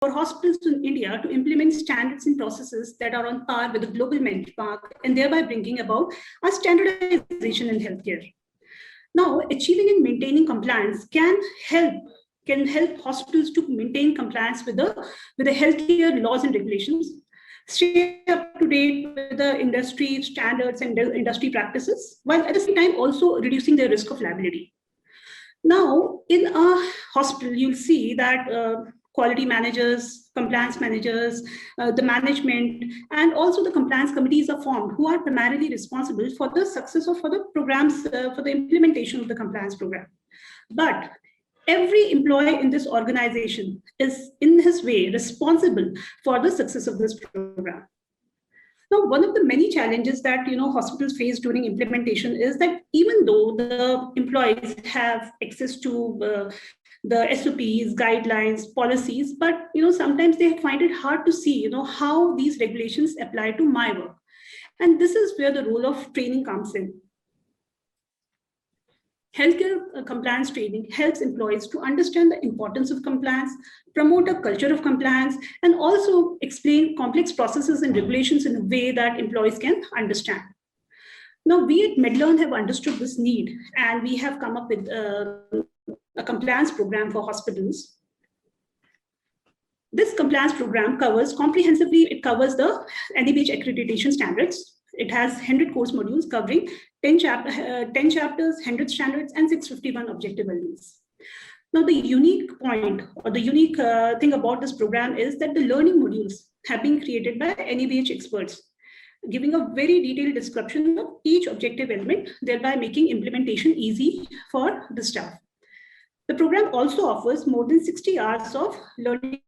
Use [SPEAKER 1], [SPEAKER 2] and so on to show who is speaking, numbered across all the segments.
[SPEAKER 1] for hospitals in India to implement standards and processes that are on par with the global benchmark and thereby bringing about a standardization in healthcare. Now, achieving and maintaining compliance can help hospitals to maintain compliance with the healthcare laws and regulations, stay up to date with the industry standards and industry practices, while at the same time also reducing the risk of liability. Now, in a hospital, you'll see that quality managers, compliance managers, the management, and also the compliance committees are formed who are primarily responsible for the success of for the programs, for the implementation of the compliance program. But every employee in this organization is in his way responsible for the success of this program. Now, one of the many challenges that hospitals face during implementation is that even though the employees have access to the SOPs, guidelines, policies, but sometimes they find it hard to see how these regulations apply to my work. And this is where the role of training comes in. Healthcare compliance training helps employees to understand the importance of compliance, promote a culture of compliance, and also explain complex processes and regulations in a way that employees can understand. Now, we at MedLearn have understood this need, and we have come up with a compliance program for hospitals. This compliance program covers comprehensively, it covers the NABH accreditation standards. It has 100 course modules covering 10 chapters, 100 standards, and 651 objective elements. Now, the unique point or the unique thing about this program is that the learning modules have been created by NABH experts, giving a very detailed description of each objective element, thereby making implementation easy for the staff. The program also offers more than 60 hours of learning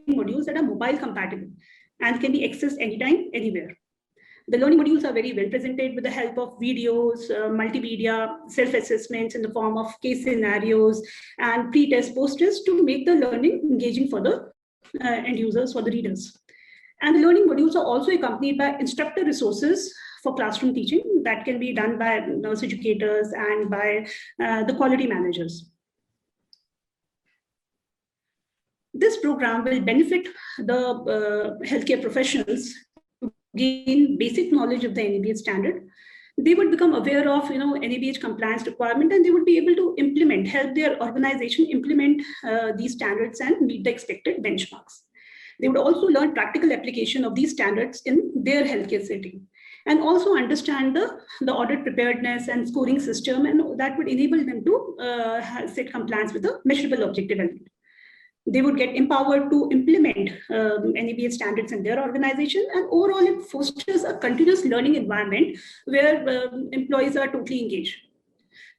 [SPEAKER 1] modules that are mobile compatible and can be accessed anytime, anywhere. The learning modules are very well presented with the help of videos, multimedia, self-assessments in the form of case scenarios and pre-test posters to make the learning engaging for the end users, for the readers. And the learning modules are also accompanied by instructor resources for classroom teaching that can be done by nurse educators and by the quality managers. This program will benefit the healthcare professionals to gain basic knowledge of the NABH standard. They would become aware of NABH compliance requirement, and they would be able to implement, help their organization implement these standards and meet the expected benchmarks. They would also learn practical application of these standards in their healthcare setting, and also understand the audit preparedness and scoring system, and that would enable them to set compliance with the measurable objective element. They would get empowered to implement NABH standards in their organization, and overall it fosters a continuous learning environment where employees are totally engaged.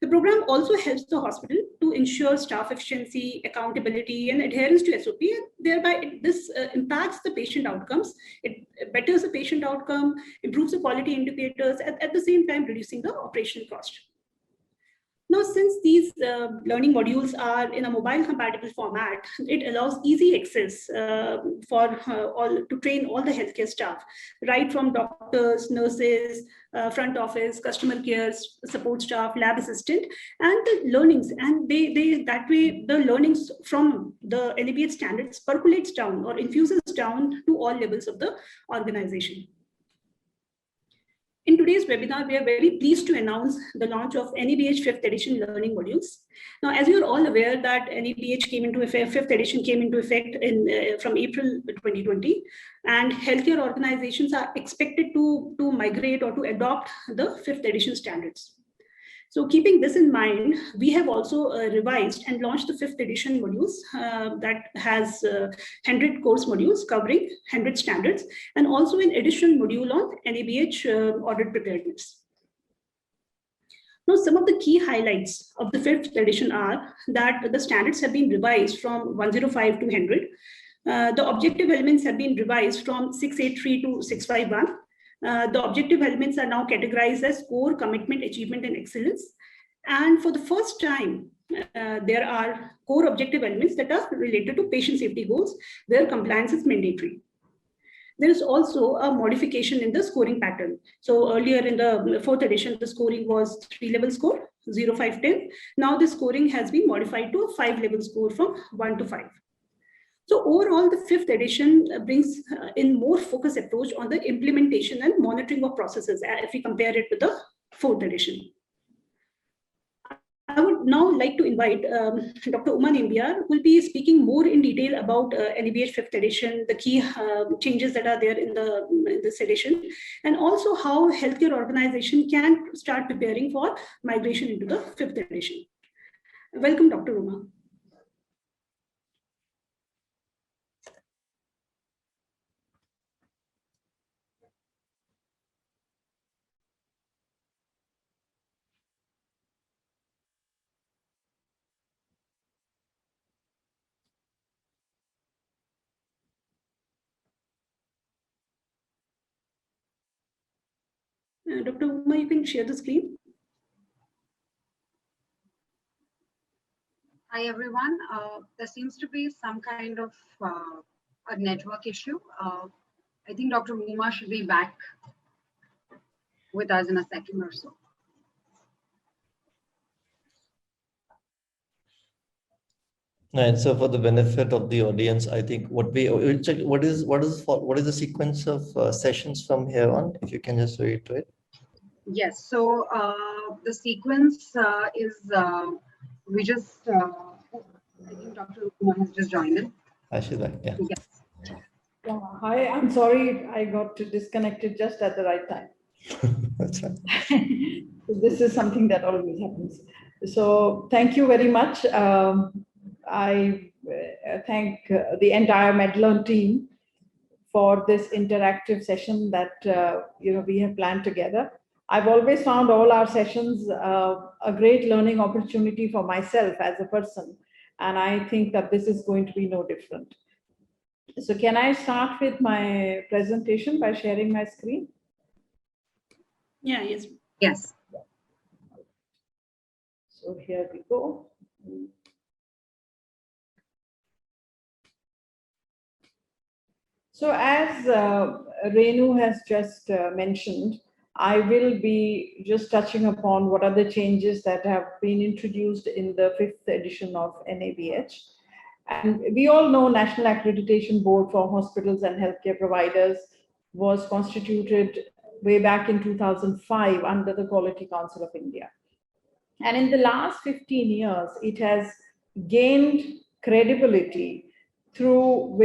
[SPEAKER 1] The program also helps the hospital to ensure staff efficiency, accountability, and adherence to SOP, and thereby this impacts the patient outcomes. It betters the patient outcome, improves the quality indicators, at the same time reducing the operational cost. Now, since these learning modules are in a mobile compatible format, it allows easy access to train all the healthcare staff, right from doctors, nurses, front office, customer care, support staff, lab assistant, and the learnings. And that way the learnings from the NABH standards percolates down or infuses down to all levels of the organization. In today's webinar, we are very pleased to announce the launch of NABH 5th edition learning modules. Now, as you're all aware that NABH came into effect, 5th edition came into effect from April 2020, and healthcare organizations are expected to migrate or to adopt the 5th edition standards. So keeping this in mind, we have also revised and launched the 5th edition modules that has 100 course modules covering 100 standards, and also an additional module on NABH audit preparedness. Now, some of the key highlights of the 5th edition are that the standards have been revised from 105 to 100. The objective elements have been revised from 683 to 651. The objective elements are now categorized as core, commitment, achievement, and excellence. And for the first time, there are core objective elements that are related to patient safety goals, where compliance is mandatory. There is also a modification in the scoring pattern. So earlier in the 4th edition, the scoring was 3-level score, 0, 5, 10. Now the scoring has been modified to a 5-level score from 1 to 5. So overall, the fifth edition brings in more focused approach on the implementation and monitoring of processes if we compare it to the fourth edition. I would now like to invite Dr. Uma Nimbiar, who will be speaking more in detail about NABH 5th edition, the key changes that are there in this edition, and also how healthcare organization can start preparing for migration into the 5th edition. Welcome, Dr. Uma. Dr. Uma, you can share the screen.
[SPEAKER 2] Hi, everyone. There seems to be some kind of a network issue. I think Dr. Uma should be back with us in a second or so.
[SPEAKER 3] And so, for the benefit of the audience, I think we'll check what is the sequence of sessions from here on. If you can just reiterate.
[SPEAKER 2] Yes. So the sequence is we just. I think Dr. Uma has just joined in.
[SPEAKER 3] Ashila, yeah.
[SPEAKER 2] Yes.
[SPEAKER 4] Yeah, hi, I'm sorry I got disconnected just at the right time.
[SPEAKER 3] That's right.
[SPEAKER 4] This is something that always happens. So thank you very much. I thank the entire MedLearn team for this interactive session that we have planned together. I've always found all our sessions a great learning opportunity for myself as a person, and I think that this is going to be no different. So can I start with my presentation by sharing my screen?
[SPEAKER 1] Yeah, yes.
[SPEAKER 2] Yes.
[SPEAKER 4] So here we go. So as Renu has just mentioned, I will be just touching upon what are the changes that have been introduced in the 5th edition of NABH. And we all know National Accreditation Board for Hospitals and Healthcare Providers was constituted way back in 2005 under the Quality Council of India. And in the last 15 years, it has gained credibility through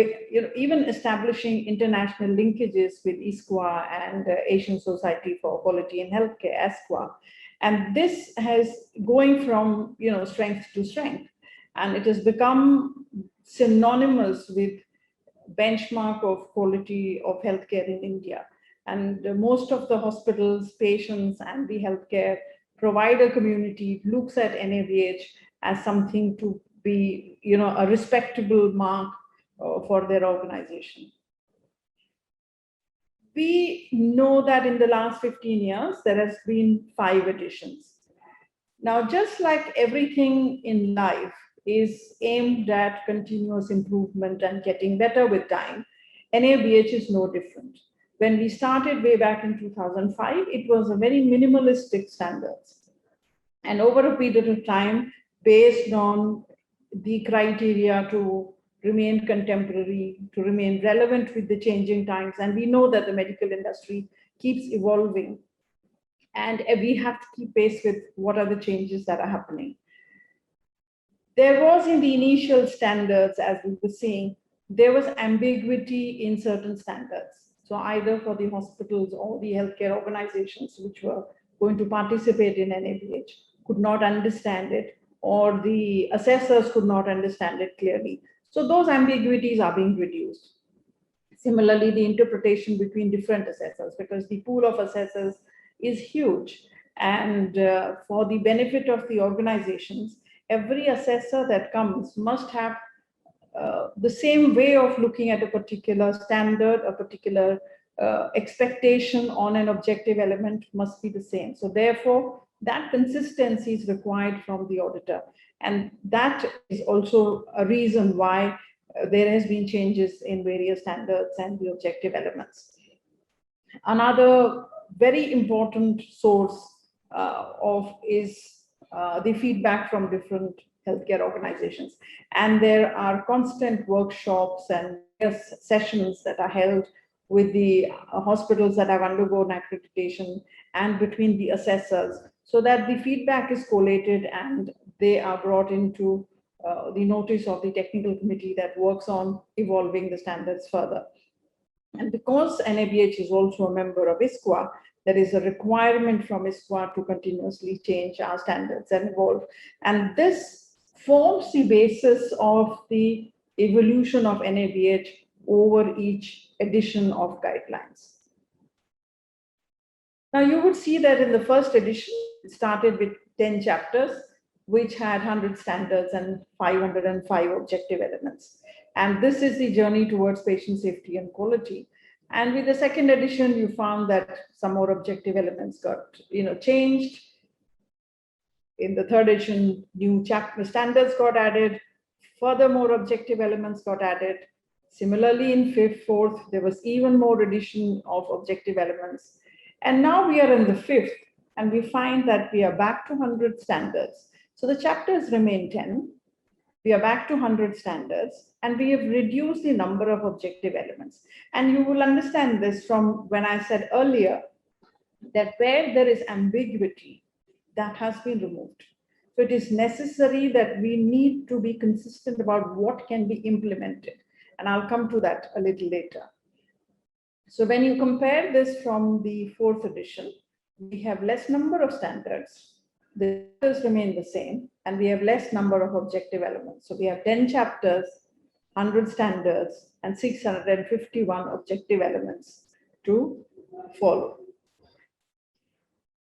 [SPEAKER 4] even establishing international linkages with ISQA and Asian Society for Quality in Healthcare, ASQA. And this has going from strength to strength. And it has become synonymous with benchmark of quality of healthcare in India. And most of the hospitals, patients, and the healthcare provider community looks at NABH as something to be, a respectable mark for their organization. We know that in the last 15 years, there has been 5 editions. Now, just like everything in life is aimed at continuous improvement and getting better with time, NABH is no different. When we started way back in 2005, it was a very minimalistic standards. And over a period of time, based on the criteria to remain contemporary, to remain relevant with the changing times, and we know that the medical industry keeps evolving, and we have to keep pace with what are the changes that are happening. There was in the initial standards, as we were seeing, there was ambiguity in certain standards. So either for the hospitals or the healthcare organizations which were going to participate in NABH could not understand it, or the assessors could not understand it clearly. So those ambiguities are being reduced. Similarly, the interpretation between different assessors, because the pool of assessors is huge. And for the benefit of the organizations, every assessor that comes must have the same way of looking at a particular standard, a particular expectation on an objective element must be the same. So therefore, that consistency is required from the auditor. And that is also a reason why there has been changes in various standards and the objective elements. Another very important source is the feedback from different healthcare organizations. And there are constant workshops and sessions that are held with the hospitals that have undergone accreditation and between the assessors, so that the feedback is collated and they are brought into the notice of the technical committee that works on evolving the standards further. And because NABH is also a member of ISQA, there is a requirement from ISQA to continuously change our standards and evolve. And this forms the basis of the evolution of NABH over each edition of guidelines. Now you would see that in the first edition, it started with 10 chapters, which had 100 standards and 505 objective elements. And this is the journey towards patient safety and quality. And with the second edition, you found that some more objective elements got changed. In the third edition, new chapter standards got added. Further, more objective elements got added. Similarly, in fourth, there was even more addition of objective elements. And now we are in the fifth, and we find that we are back to 100 standards. So the chapters remain 10. We are back to 100 standards, and we have reduced the number of objective elements. And you will understand this from when I said earlier that where there is ambiguity, that has been removed. So it is necessary that we need to be consistent about what can be implemented. And I'll come to that a little later. So when you compare this from the fourth edition, we have less number of standards. The chapters remain the same, and we have less number of objective elements. So we have 10 chapters, 100 standards, and 651 objective elements to follow.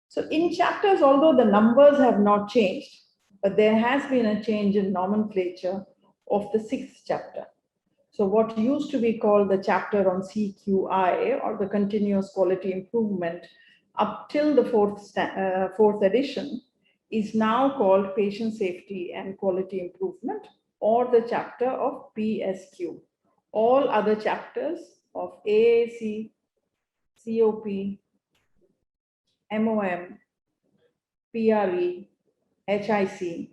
[SPEAKER 4] So in chapters, although the numbers have not changed, but there has been a change in nomenclature of the sixth chapter. So what used to be called the chapter on CQI, or the continuous quality improvement, up till the fourth edition, is now called patient safety and quality improvement, or the chapter of PSQ. All other chapters of AAC, COP, MOM, PRE, HIC,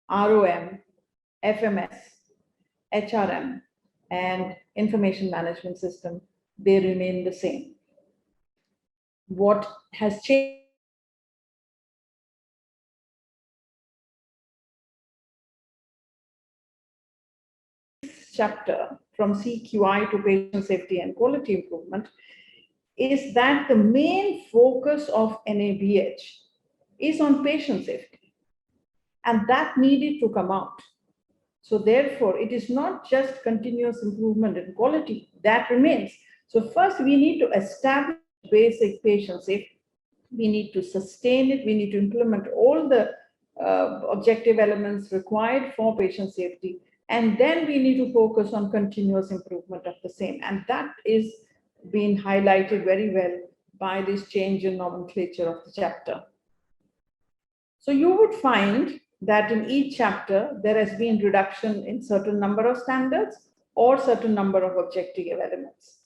[SPEAKER 4] ROM, FMS, HRM, and information management system, they remain the same. What has changed chapter from CQI to patient safety and quality improvement is that the main focus of NABH is on patient safety, and that needed to come out. So therefore, it is not just continuous improvement in quality, that remains. So first we need to establish basic patient safety. We need to sustain it. We need to implement all the objective elements required for patient safety. And then we need to focus on continuous improvement of the same. And that is being highlighted very well by this change in nomenclature of the chapter. So you would find that in each chapter, there has been reduction in certain number of standards or certain number of objective elements.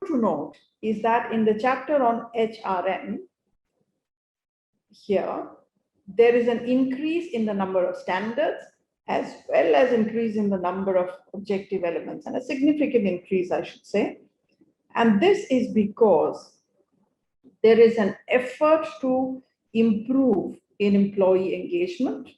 [SPEAKER 4] To note is that in the chapter on HRM, here, there is an increase in the number of standards as well as increase in the number of objective elements, and a significant increase, I should say. And this is because there is an effort to improve in employee engagement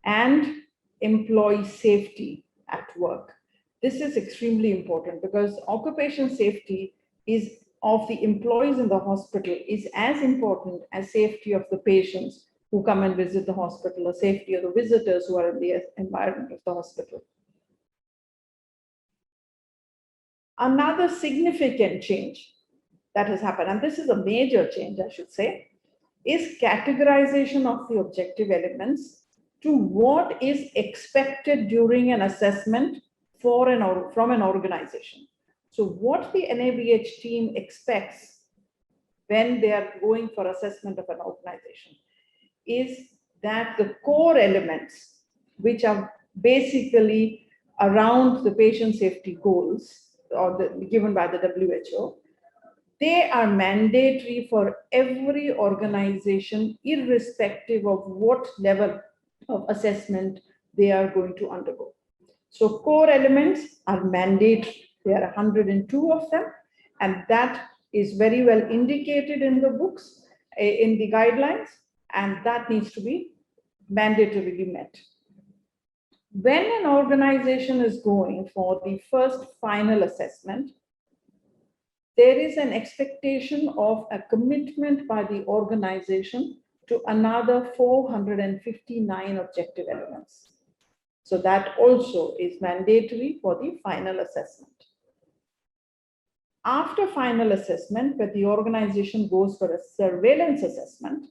[SPEAKER 4] and employee safety at work. This is extremely important because occupational safety is of the employees in the hospital is as important as safety of the patients who come and visit the hospital, or safety of the visitors who are in the environment of the hospital. Another significant change that has happened, and this is a major change, I should say, is categorization of the objective elements to what is expected during an assessment from an organization. So what the NABH team expects when they are going for assessment of an organization is that the core elements, which are basically around the patient safety goals or given by the WHO, They are mandatory for every organization, irrespective of what level of assessment they are going to undergo. So core elements are mandatory. There are 102 of them, and that is very well indicated in the books, in the guidelines, and that needs to be mandatorily met. When an organization is going for the first final assessment, there is an expectation of a commitment by the organization to another 459 objective elements. So that also is mandatory for the final assessment. After final assessment, when the organization goes for a surveillance assessment,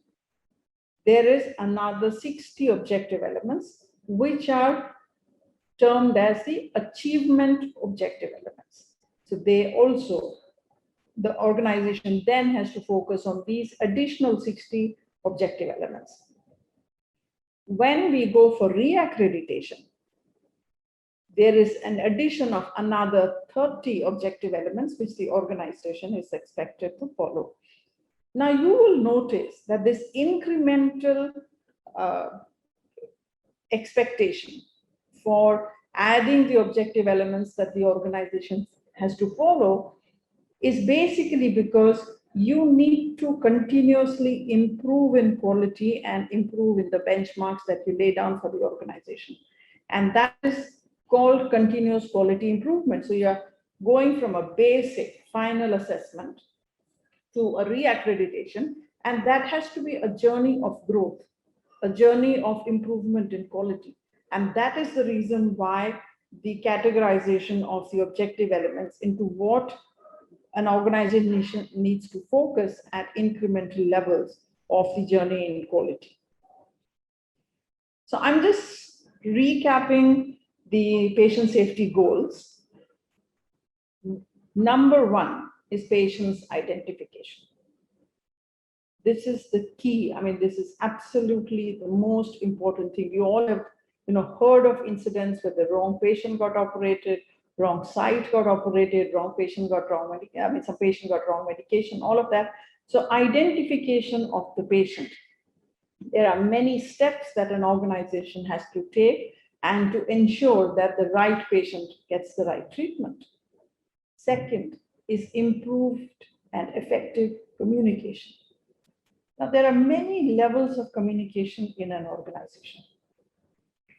[SPEAKER 4] there is another 60 objective elements, which are termed as the achievement objective elements. So they also, the organization then has to focus on these additional 60 objective elements. When we go for reaccreditation, there is an addition of another 30 objective elements which the organization is expected to follow. Now you will notice that this incremental expectation for adding the objective elements that the organization has to follow is basically because you need to continuously improve in quality and improve in the benchmarks that you lay down for the organization. And that is called continuous quality improvement. So you're going from a basic final assessment to a reaccreditation, and that has to be a journey of growth, a journey of improvement in quality. And that is the reason why the categorization of the objective elements into what an organization needs to focus at incremental levels of the journey in quality. So I'm just recapping the patient safety goals. Number one is patient's identification. This is the key. I mean, this is absolutely the most important thing. You all have, heard of incidents where the wrong patient got operated, wrong site got operated, wrong patient got wrong medication. I mean, some patient got wrong medication, all of that. So identification of the patient. There are many steps that an organization has to take and to ensure that the right patient gets the right treatment. Second is improved and effective communication. Now, there are many levels of communication in an organization.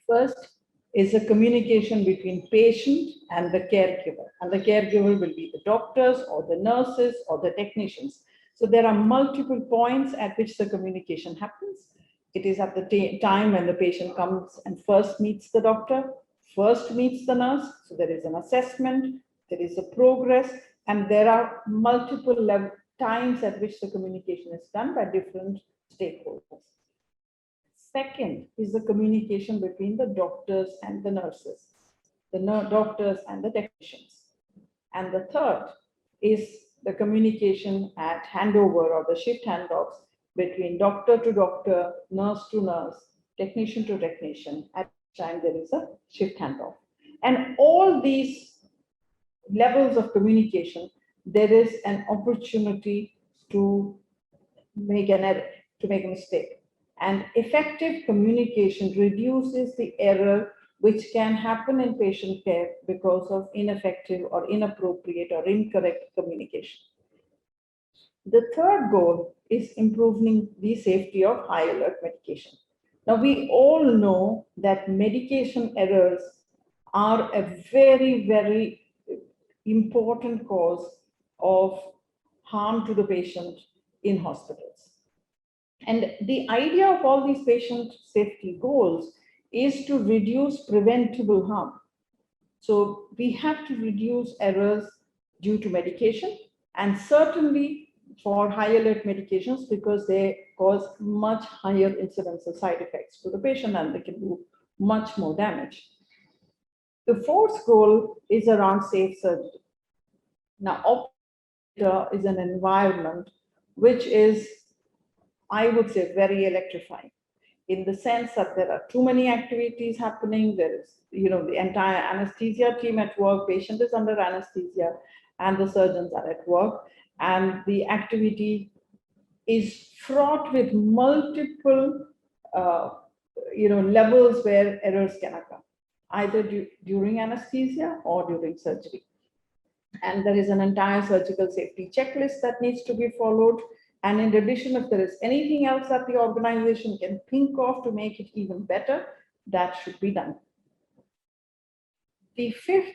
[SPEAKER 4] First is a communication between patient and the caregiver. And the caregiver will be the doctors or the nurses or the technicians. So there are multiple points at which the communication happens. It is at the time when the patient comes and first meets the doctor, first meets the nurse. So there is an assessment, there is a progress, and there are multiple times at which the communication is done by different stakeholders. Second is the communication between the doctors and the nurses, the doctors and the technicians. And the third is the communication at handover or the shift handoffs between doctor to doctor, nurse to nurse, technician to technician, at which time there is a shift handoff. And all these levels of communication, there is an opportunity to make an error, to make a mistake. And effective communication reduces the error which can happen in patient care because of ineffective or inappropriate or incorrect communication. The third goal is improving the safety of high alert medication. Now, we all know that medication errors are a very, very important cause of harm to the patient in hospitals. And the idea of all these patient safety goals is to reduce preventable harm. So we have to reduce errors due to medication, and certainly for high alert medications because they cause much higher incidence of side effects to the patient and they can do much more damage. The fourth goal is around safe surgery. Now, operator is an environment which is, I would say, very electrifying in the sense that there are too many activities happening. There is, the entire anesthesia team at work, patient is under anesthesia, and the surgeons are at work. and the activity is fraught with multiple levels where errors can occur, either during anesthesia or during surgery. And there is an entire surgical safety checklist that needs to be followed. And in addition, if there is anything else that the organization can think of to make it even better, that should be done. The fifth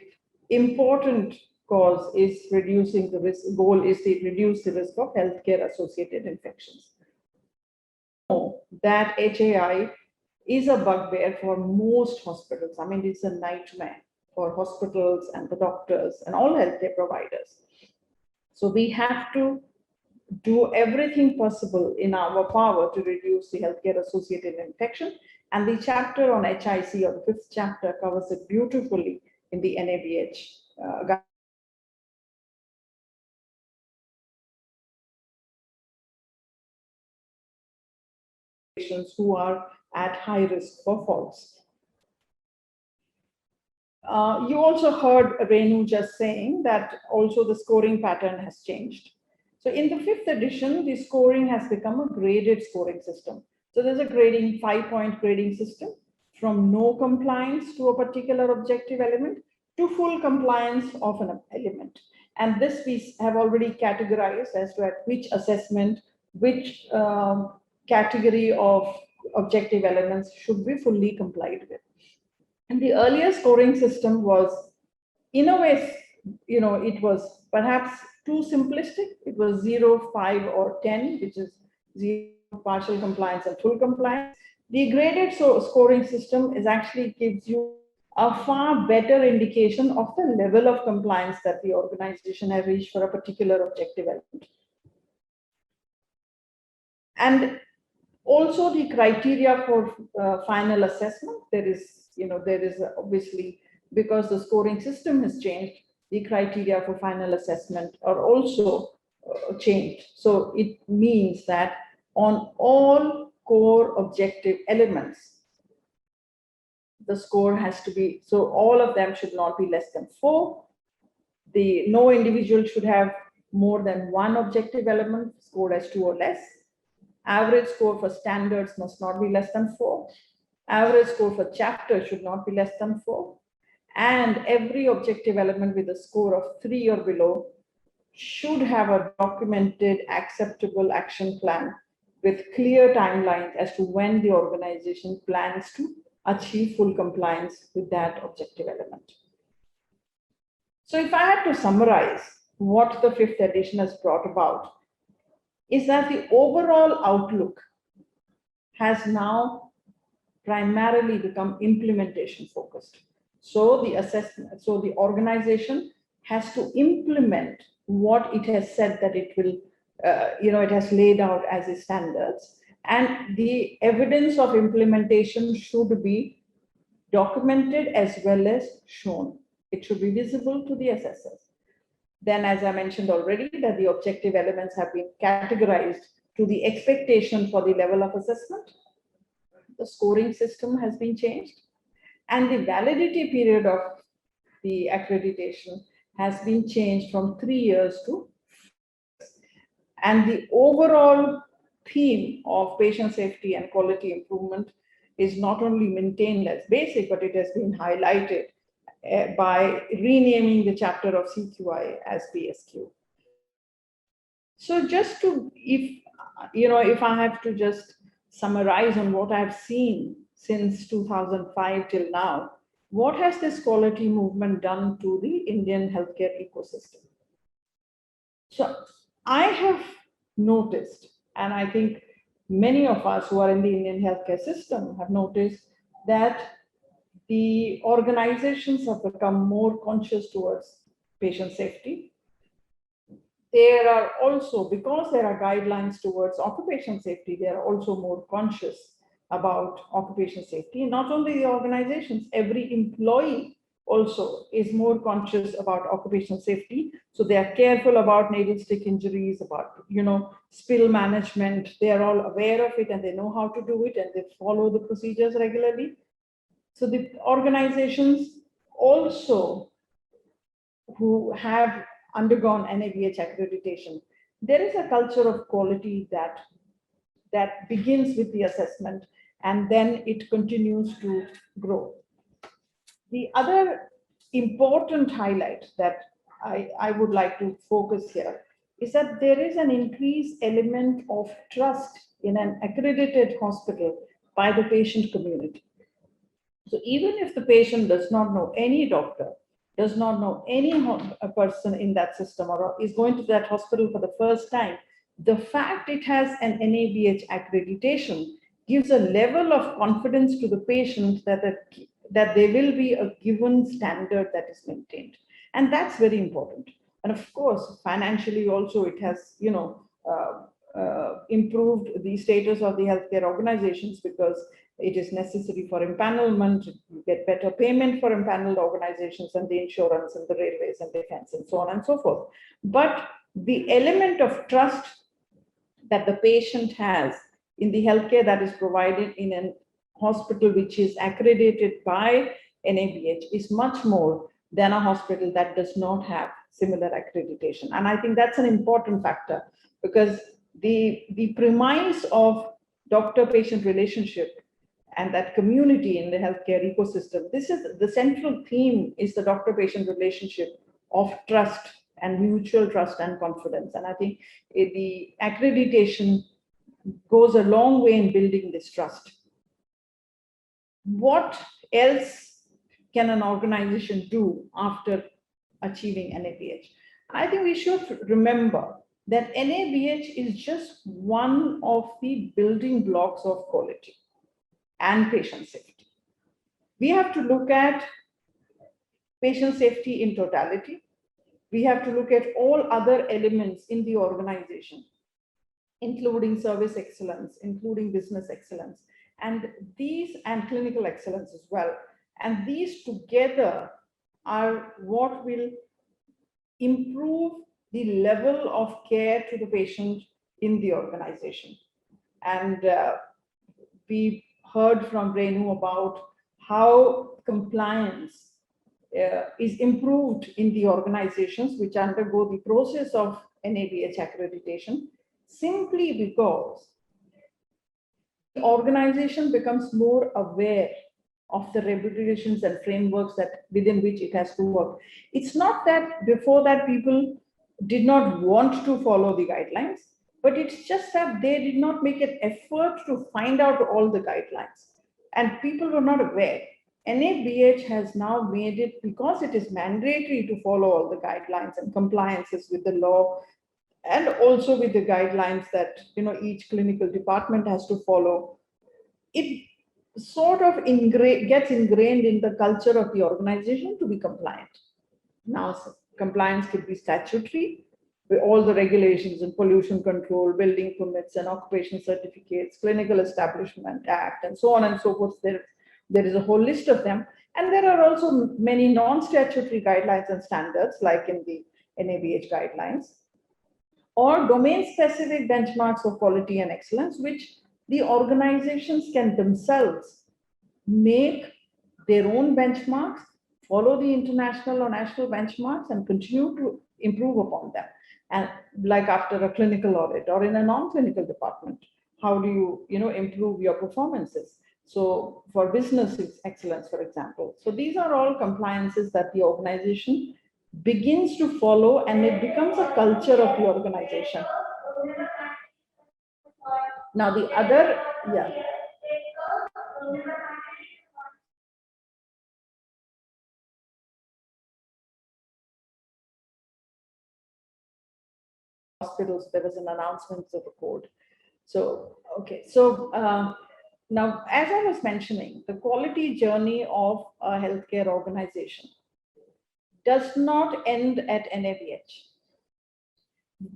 [SPEAKER 4] important cause is reducing the risk, goal is to reduce the risk of healthcare associated infections. That HAI is a bugbear for most hospitals. I mean, it's a nightmare for hospitals and the doctors and all healthcare providers. So we have to do everything possible in our power to reduce the healthcare associated infection. And the chapter on HIC, or the fifth chapter, covers it beautifully in the NABH patients who are at high risk for falls. You also heard Renu just saying that also the scoring pattern has changed. So in the 5th edition, the scoring has become a graded scoring system. So there's a grading 5-point grading system from no compliance to a particular objective element to full compliance of an element. And this we have already categorized as to at which assessment, which category of objective elements should be fully complied with. And the earlier scoring system was, in a way, it was perhaps too simplistic. It was 0, 5, or 10, which is 0, partial compliance and full compliance. The graded scoring system actually gives you a far better indication of the level of compliance that the organization has reached for a particular objective element. And also the criteria for final assessment, there is obviously, because the scoring system has changed, the criteria for final assessment are also changed. So it means that on all core objective elements, the score has to be, so all of them should not be less than 4. No individual should have more than one objective element scored as 2 or less. Average score for standards must not be less than 4. Average score for chapter should not be less than 4. And every objective element with a score of 3 or below should have a documented, acceptable action plan with clear timelines as to when the organization plans to achieve full compliance with that objective element. So if I had to summarize what the 5th edition has brought about, is that the overall outlook has now primarily become implementation focused. So the organization has to implement what it has said that it will, it has laid out as its standards, and the evidence of implementation should be documented as well as shown. It should be visible to the assessors. Then, as I mentioned already, that the objective elements have been categorized to the expectation for the level of assessment. The scoring system has been changed, and the validity period of the accreditation has been changed from 3 years to 5 years. And the overall theme of patient safety and quality improvement is not only maintained as basic, but it has been highlighted by renaming the chapter of CQI as PSQ. So just to, if I have to just summarize on what I've seen since 2005 till now, what has this quality movement done to the Indian healthcare ecosystem? So I have noticed, and I think many of us who are in the Indian healthcare system have noticed, that the organizations have become more conscious towards patient safety. There are also, because there are guidelines towards occupational safety, they are also more conscious about occupational safety. Not only the organizations, every employee also is more conscious about occupational safety. So they are careful about needle stick injuries, about, spill management. They are all aware of it and they know how to do it and they follow the procedures regularly. So the organizations also who have undergone NABH accreditation there is a culture of quality that begins with the assessment and then it continues to grow. The other important highlight that I would like to focus here is that there is an increased element of trust in an accredited hospital by the patient community. So even if the patient does not know any doctor, does not know any person in that system, or is going to that hospital for the first time, the fact it has an NABH accreditation gives a level of confidence to the patient that there will be a given standard that is maintained. And that's very important. And of course, financially also it has, improved the status of the healthcare organizations because it is necessary for empanelment, you get better payment for empaneled organizations and the insurance and the railways and defense and so on and so forth. But the element of trust that the patient has in the healthcare that is provided in a hospital which is accredited by NABH is much more than a hospital that does not have similar accreditation. And I think that's an important factor because the premise of doctor-patient relationship and that community in the healthcare ecosystem, this is the central theme, is the doctor-patient relationship of trust and mutual trust and confidence. And I think the accreditation goes a long way in building this trust. What else can an organization do after achieving NABH? I think we should remember that NABH is just one of the building blocks of quality and patient safety. We have to look at patient safety in totality. We have to look at all other elements in the organization, including service excellence, including business excellence, and clinical excellence as well. And these together are what will improve the level of care to the patient in the organization. And we heard from Renu about how compliance is improved in the organizations which undergo the process of NABH accreditation, simply because the organization becomes more aware of the regulations and frameworks within which it has to work. It's not that before that people did not want to follow the guidelines, but it's just that they did not make an effort to find out all the guidelines and people were not aware. NABH has now made it, because it is mandatory to follow all the guidelines and compliances with the law and also with the guidelines that each clinical department has to follow. It sort of gets ingrained in the culture of the organization to be compliant. Now, compliance could be statutory, with all the regulations and pollution control, building permits and occupation certificates, Clinical Establishment Act, and so on and so forth. There is a whole list of them. And there are also many non-statutory guidelines and standards, like in the NABH guidelines, or domain-specific benchmarks of quality and excellence, which the organizations can themselves make their own benchmarks, follow the international or national benchmarks, and continue to improve upon them. And like after a clinical audit or in a non-clinical department, how do you improve your performances? So for business excellence, for example. So these are all compliances that the organization begins to follow, and it becomes a culture of the organization. Now the other, hospitals, there was an announcement of a code. So, okay. So now, as I was mentioning, the quality journey of a healthcare organization does not end at NABH.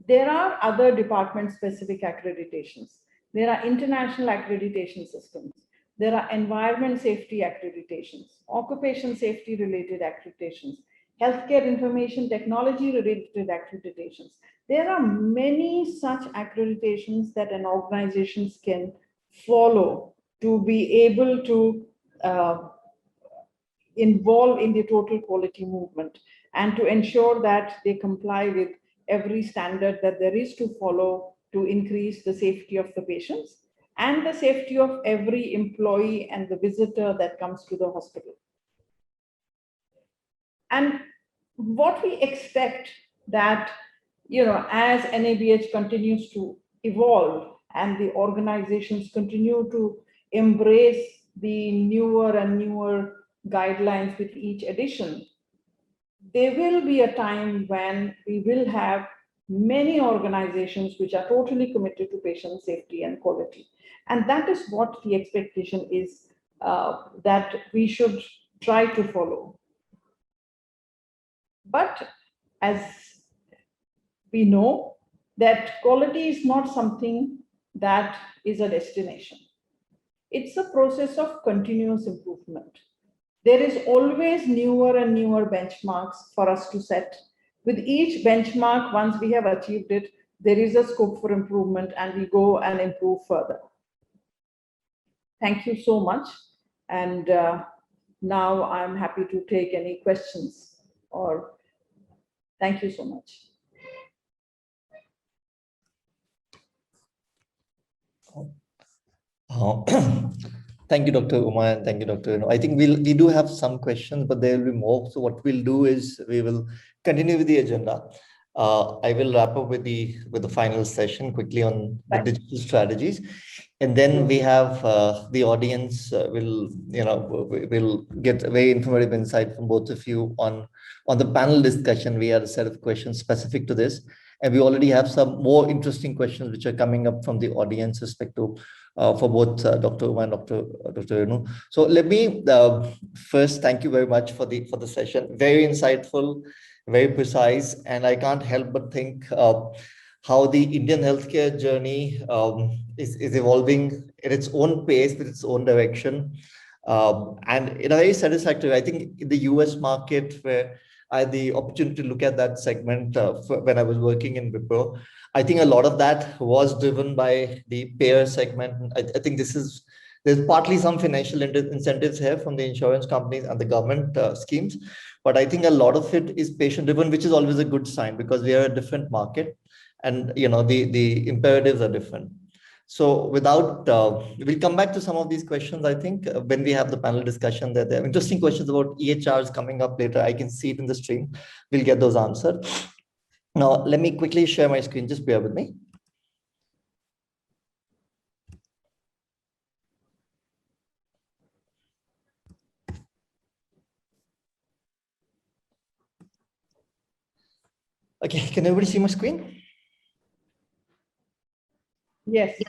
[SPEAKER 4] There are other department-specific accreditations. There are international accreditation systems. There are environment safety accreditations, occupation safety-related accreditations, healthcare information technology-related accreditations. There are many such accreditations that an organization can follow to be able to involve in the total quality movement and to ensure that they comply with every standard that there is to follow to increase the safety of the patients and the safety of every employee and the visitor that comes to the hospital. And what we expect that, as NABH continues to evolve and the organizations continue to embrace the newer and newer guidelines with each edition, there will be a time when we will have many organizations which are totally committed to patient safety and quality. And that is what the expectation is that we should try to follow. But as we know, that quality is not something that is a destination. It's a process of continuous improvement. There is always newer and newer benchmarks for us to set. With each benchmark, once we have achieved it, there is a scope for improvement and we go and improve further. Thank you so much. And now I'm happy to take any questions or thank you so much.
[SPEAKER 3] Thank you, Dr. Uma, and thank you, Dr. I think we do have some questions, but there will be more. So what we'll do is we will continue with the agenda. I will wrap up with the final session quickly on the digital strategies, and then we have the audience will get a very informative insight from both of you on the panel discussion. We had a set of questions specific to this, and we already have some more interesting questions which are coming up from the audience perspective for both Dr. Uma and Dr. Renu. So let me first thank you very much for the session. Very insightful, very precise, and I can't help but think how the Indian healthcare journey is evolving at its own pace with its own direction, and in a very satisfactory. I think in the US market, where I had the opportunity to look at that segment when I was working in Wipro, I think a lot of that was driven by the payer segment. I think there's partly some financial incentives here from the insurance companies and the government schemes, but I think a lot of it is patient driven, which is always a good sign because we are a different market, and the imperatives are different. So without, we'll come back to some of these questions. I think when we have the panel discussion, there are interesting questions about EHRs coming up later. I can see it in the stream. We'll get those answered. Now, let me quickly share my screen. Just bear with me. Okay, can everybody see my screen?
[SPEAKER 4] Yes.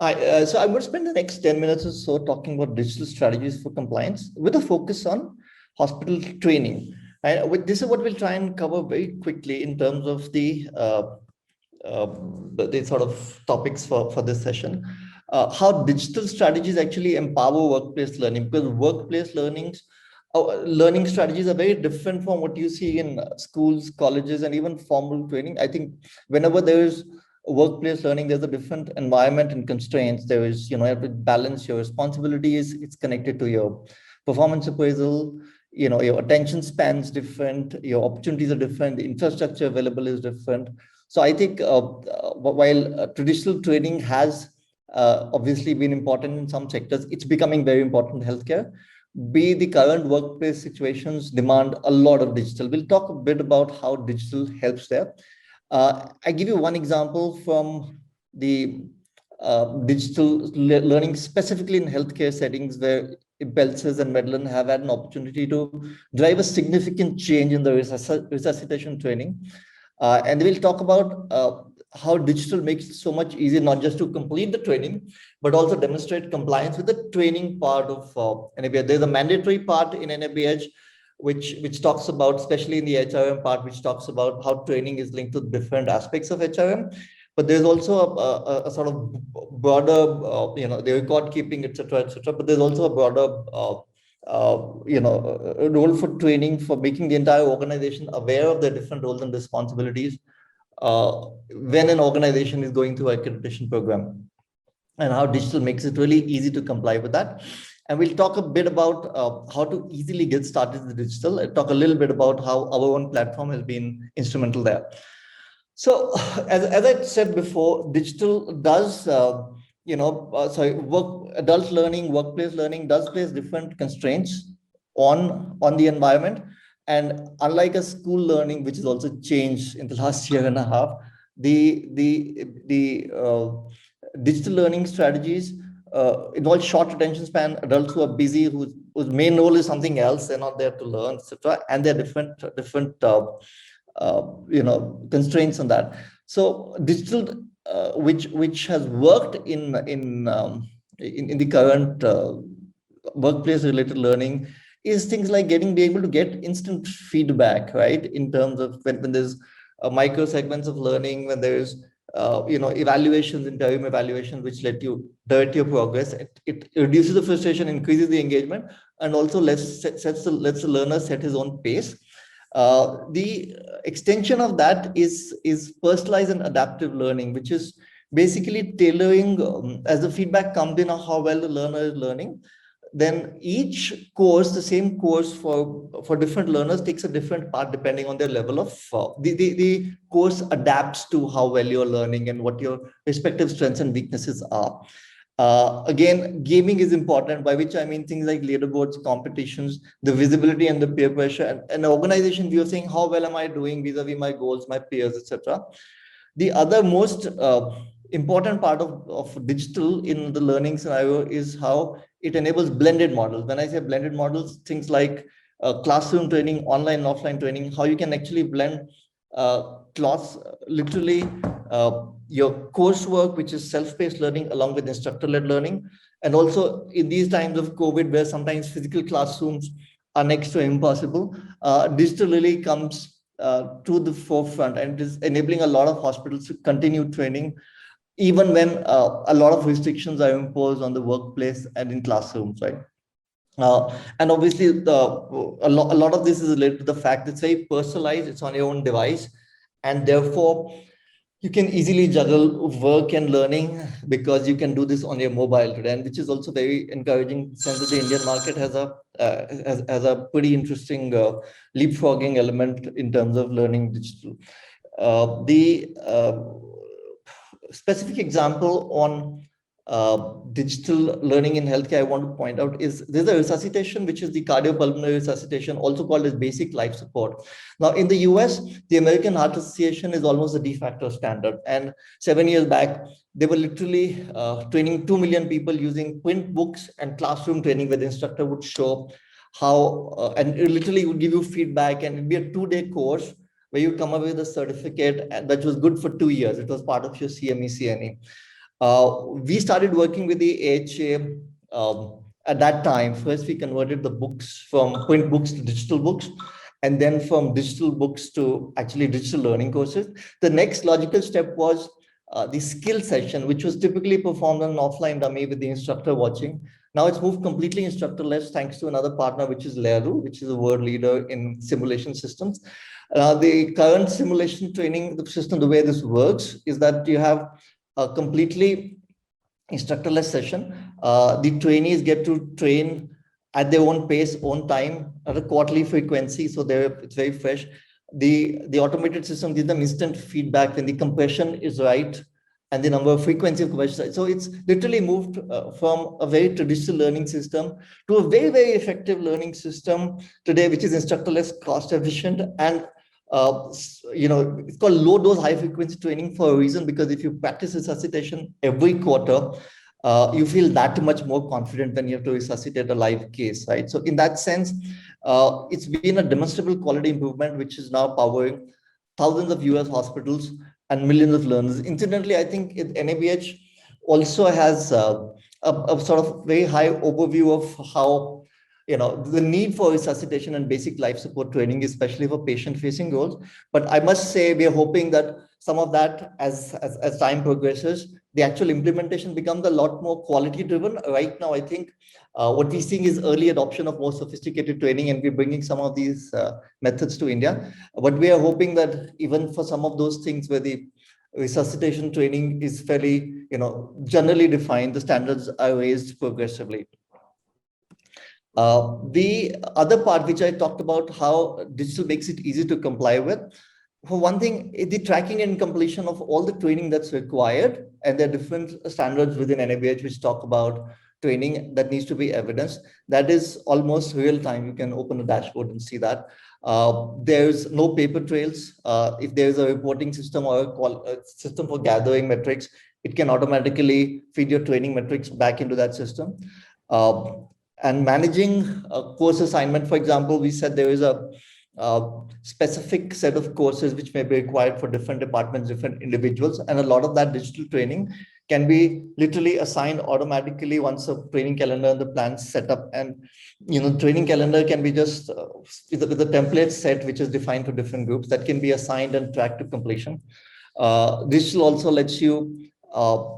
[SPEAKER 3] Hi, so I'm going to spend the next 10 minutes or so talking about digital strategies for compliance with a focus on hospital training. This is what we'll try and cover very quickly in terms of the sort of topics for this session. How digital strategies actually empower workplace learning, because workplace learning strategies are very different from what you see in schools, colleges, and even formal training. I think whenever there is workplace learning, there's a different environment and constraints. There is, you have to balance your responsibilities. It's connected to your performance appraisal. Your attention span's different. Your opportunities are different. The infrastructure available is different. So I think while traditional training has obviously been important in some sectors, it's becoming very important in healthcare. The current workplace situations demand a lot of digital. We'll talk a bit about how digital helps there. I give you one example from the digital learning, specifically in healthcare settings, where Belces and Medline have had an opportunity to drive a significant change in the resuscitation training. And we'll talk about how digital makes it so much easier, not just to complete the training, but also demonstrate compliance with the training part of NABH. There's a mandatory part in NABH, which talks about, especially in the HRM part, which talks about how training is linked to different aspects of HRM. But there's also a sort of broader, the record keeping, etc. But there's also a broader, role for training, for making the entire organization aware of their different roles and responsibilities when an organization is going through an accreditation program, and how digital makes it really easy to comply with that. And we'll talk a bit about how to easily get started with digital. I'll talk a little bit about how our own platform has been instrumental there. So as I said before, digital does, adult learning, workplace learning does place different constraints on the environment. And unlike a school learning, which has also changed in the last year and a half, the digital learning strategies involve short attention span, adults who are busy, whose main role is something else, they're not there to learn, etc. And there are different constraints on that. So digital, which has worked in the current workplace related learning, is things like be able to get instant feedback, right? In terms of when there's micro segments of learning, when there's evaluations, interim evaluations, which let you direct your progress. It reduces the frustration, increases the engagement, and also lets the learner set his own pace. The extension of that is personalized and adaptive learning, which is basically tailoring as the feedback comes in on how well the learner is learning. Then each course, the same course for different learners, takes a different part depending on their level of the course adapts to how well you're learning and what your respective strengths and weaknesses are. Again, gaming is important, by which I mean things like leaderboards, competitions, the visibility and the peer pressure, and an organization view of saying how well am I doing vis-a-vis my goals, my peers, etc. The other most important part of digital in the learning scenario is how it enables blended models. When I say blended models, things like classroom training, online and offline training, how you can actually blend literally your coursework, which is self-paced learning, along with instructor-led learning. And also in these times of COVID, where sometimes physical classrooms are next to impossible, digital really comes to the forefront, and it is enabling a lot of hospitals to continue training even when a lot of restrictions are imposed on the workplace and in classrooms, right? And obviously, a lot of this is related to the fact that it's very personalized, it's on your own device, and therefore you can easily juggle work and learning because you can do this on your mobile today, and which is also very encouraging, since the Indian market has a pretty interesting leapfrogging element in terms of learning digital. The specific example on digital learning in healthcare I want to point out is there's a resuscitation, which is the cardiopulmonary resuscitation, also called as basic life support. Now in the US, the American Heart Association is almost a de facto standard. And 7 years back, they were literally training 2 million people using print books and classroom training, where the instructor would show how, and it literally would give you feedback, and it'd be a 2-day course where you come up with a certificate that was good for 2 years. It was part of your CME, CNE. We started working with the AHA at that time. First, we converted the books from print books to digital books, and then from digital books to actually digital learning courses. The next logical step was the skill session, which was typically performed on an offline dummy with the instructor watching. Now it's moved completely instructor-less, thanks to another partner, which is Leru, which is a world leader in simulation systems. The current simulation training system, the way this works is that you have a completely instructor-less session. The trainees get to train at their own pace, own time, at a quarterly frequency, so it's very fresh. The automated system gives them instant feedback when the compression is right and the number of frequency of compression. So it's literally moved from a very traditional learning system to a very, very effective learning system today, which is instructor-less, cost efficient, and it's called low dose high frequency training for a reason, because if you practice resuscitation every quarter, you feel that much more confident when you have to resuscitate a live case, right? So in that sense, it's been a demonstrable quality improvement, which is now powering thousands of US hospitals and millions of learners. Incidentally, I think NABH also has a sort of very high overview of how the need for resuscitation and basic life support training, especially for patient-facing roles. But I must say, we are hoping that some of that, as time progresses, the actual implementation becomes a lot more quality-driven. Right now, I think what we're seeing is early adoption of more sophisticated training, and we're bringing some of these methods to India. But we are hoping that even for some of those things where the resuscitation training is fairly, generally defined, the standards are raised progressively. The other part, which I talked about, how digital makes it easy to comply with, for one thing, the tracking and completion of all the training that's required, and there are different standards within NABH which talk about training that needs to be evidenced. That is almost real time. You can open a dashboard and see that. There's no paper trails. If there's a reporting system or a system for gathering metrics, it can automatically feed your training metrics back into that system. And managing course assignment, for example, we said there is a specific set of courses which may be required for different departments, different individuals, and a lot of that digital training can be literally assigned automatically once a training calendar and the plan's set up. And training calendar can be just with a template set which is defined for different groups that can be assigned and tracked to completion. Digital also lets you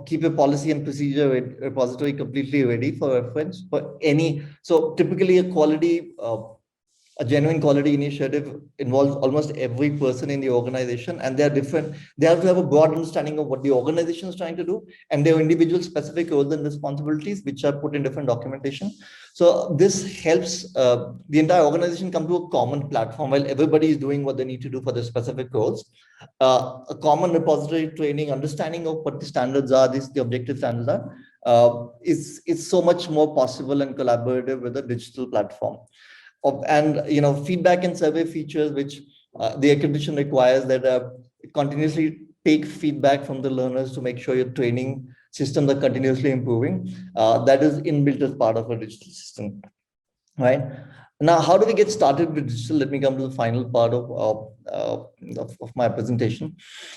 [SPEAKER 3] keep a policy and procedure repository completely ready for reference for any. So typically a genuine quality initiative involves almost every person in the organization, and they are different. They have to have a broad understanding of what the organization is trying to do and their individual specific roles and responsibilities, which are put in different documentation. So this helps the entire organization come to a common platform while everybody is doing what they need to do for their specific roles. A common repository training, understanding of what the standards are, the objective standards are, is so much more possible and collaborative with a digital platform. And feedback and survey features, which the accreditation requires that continuously take feedback from the learners to make sure your training systems are continuously improving. That is inbuilt as part of a digital system, right? Now, how do we get started with digital? Let me come to the final part of my presentation.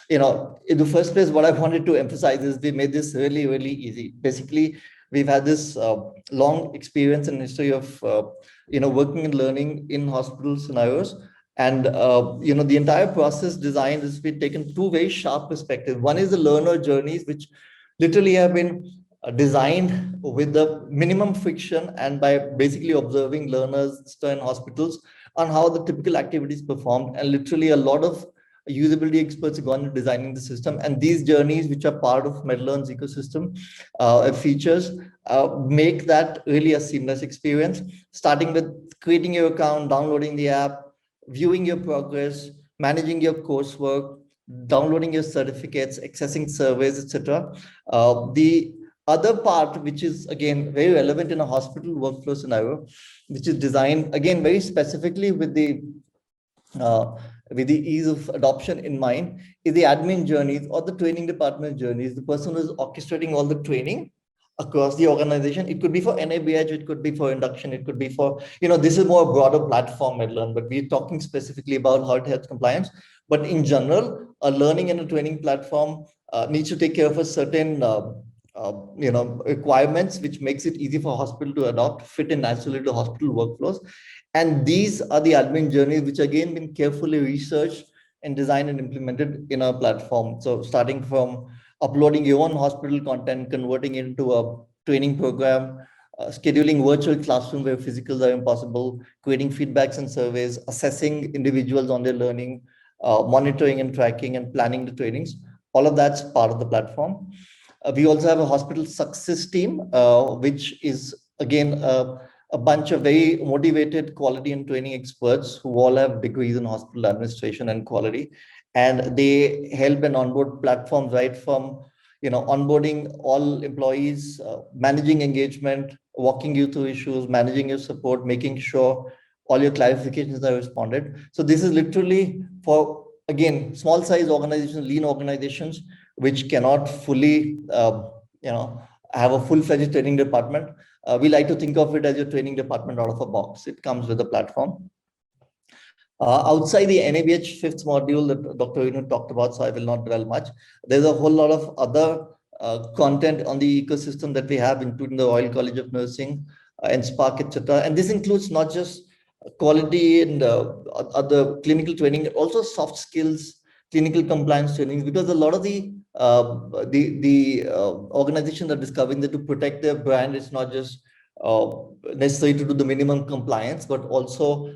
[SPEAKER 3] In the first place, what I wanted to emphasize is we made this really, really easy. Basically, we've had this long experience and history of working and learning in hospital scenarios, and the entire process design has been taken two very sharp perspectives. One is the learner journeys, which literally have been designed with the minimum friction and by basically observing learners in hospitals on how the typical activities performed, and literally a lot of usability experts have gone into designing the system. And these journeys, which are part of MedLearn's ecosystem features, make that really a seamless experience, starting with creating your account, downloading the app, viewing your progress, managing your coursework, downloading your certificates, accessing surveys, etc. The other part, which is again very relevant in a hospital workflow scenario, which is designed again very specifically with the ease of adoption in mind, is the admin journeys or the training department journeys. The person who is orchestrating all the training across the organization. It could be for NABH, it could be for induction, it could be for, this is more a broader platform, MedLearn, but we're talking specifically about health compliance. But in general, a learning and a training platform needs to take care of a certain requirements, which makes it easy for hospital to adopt, fit in naturally to hospital workflows. And these are the admin journeys, which again been carefully researched and designed and implemented in our platform. So starting from uploading your own hospital content, converting it into a training program, scheduling virtual classroom where physicals are impossible, creating feedbacks and surveys, assessing individuals on their learning, monitoring and tracking and planning the trainings. All of that's part of the platform. We also have a hospital success team, which is again a bunch of very motivated quality and training experts who all have degrees in hospital administration and quality. And they help and onboard platforms right from onboarding all employees, managing engagement, walking you through issues, managing your support, making sure all your clarifications are responded. So this is literally for, again, small size organizations, lean organizations, which cannot fully have a full-fledged training department. We like to think of it as your training department out of a box. It comes with a platform. Outside the NABH fifth module that Dr. Renu talked about, so I will not dwell much. There's a whole lot of other content on the ecosystem that we have, including the Royal College of Nursing and Spark, etc. And this includes not just quality and other clinical training, also soft skills, clinical compliance trainings, because a lot of the organizations are discovering that to protect their brand, it's not just necessary to do the minimum compliance, but also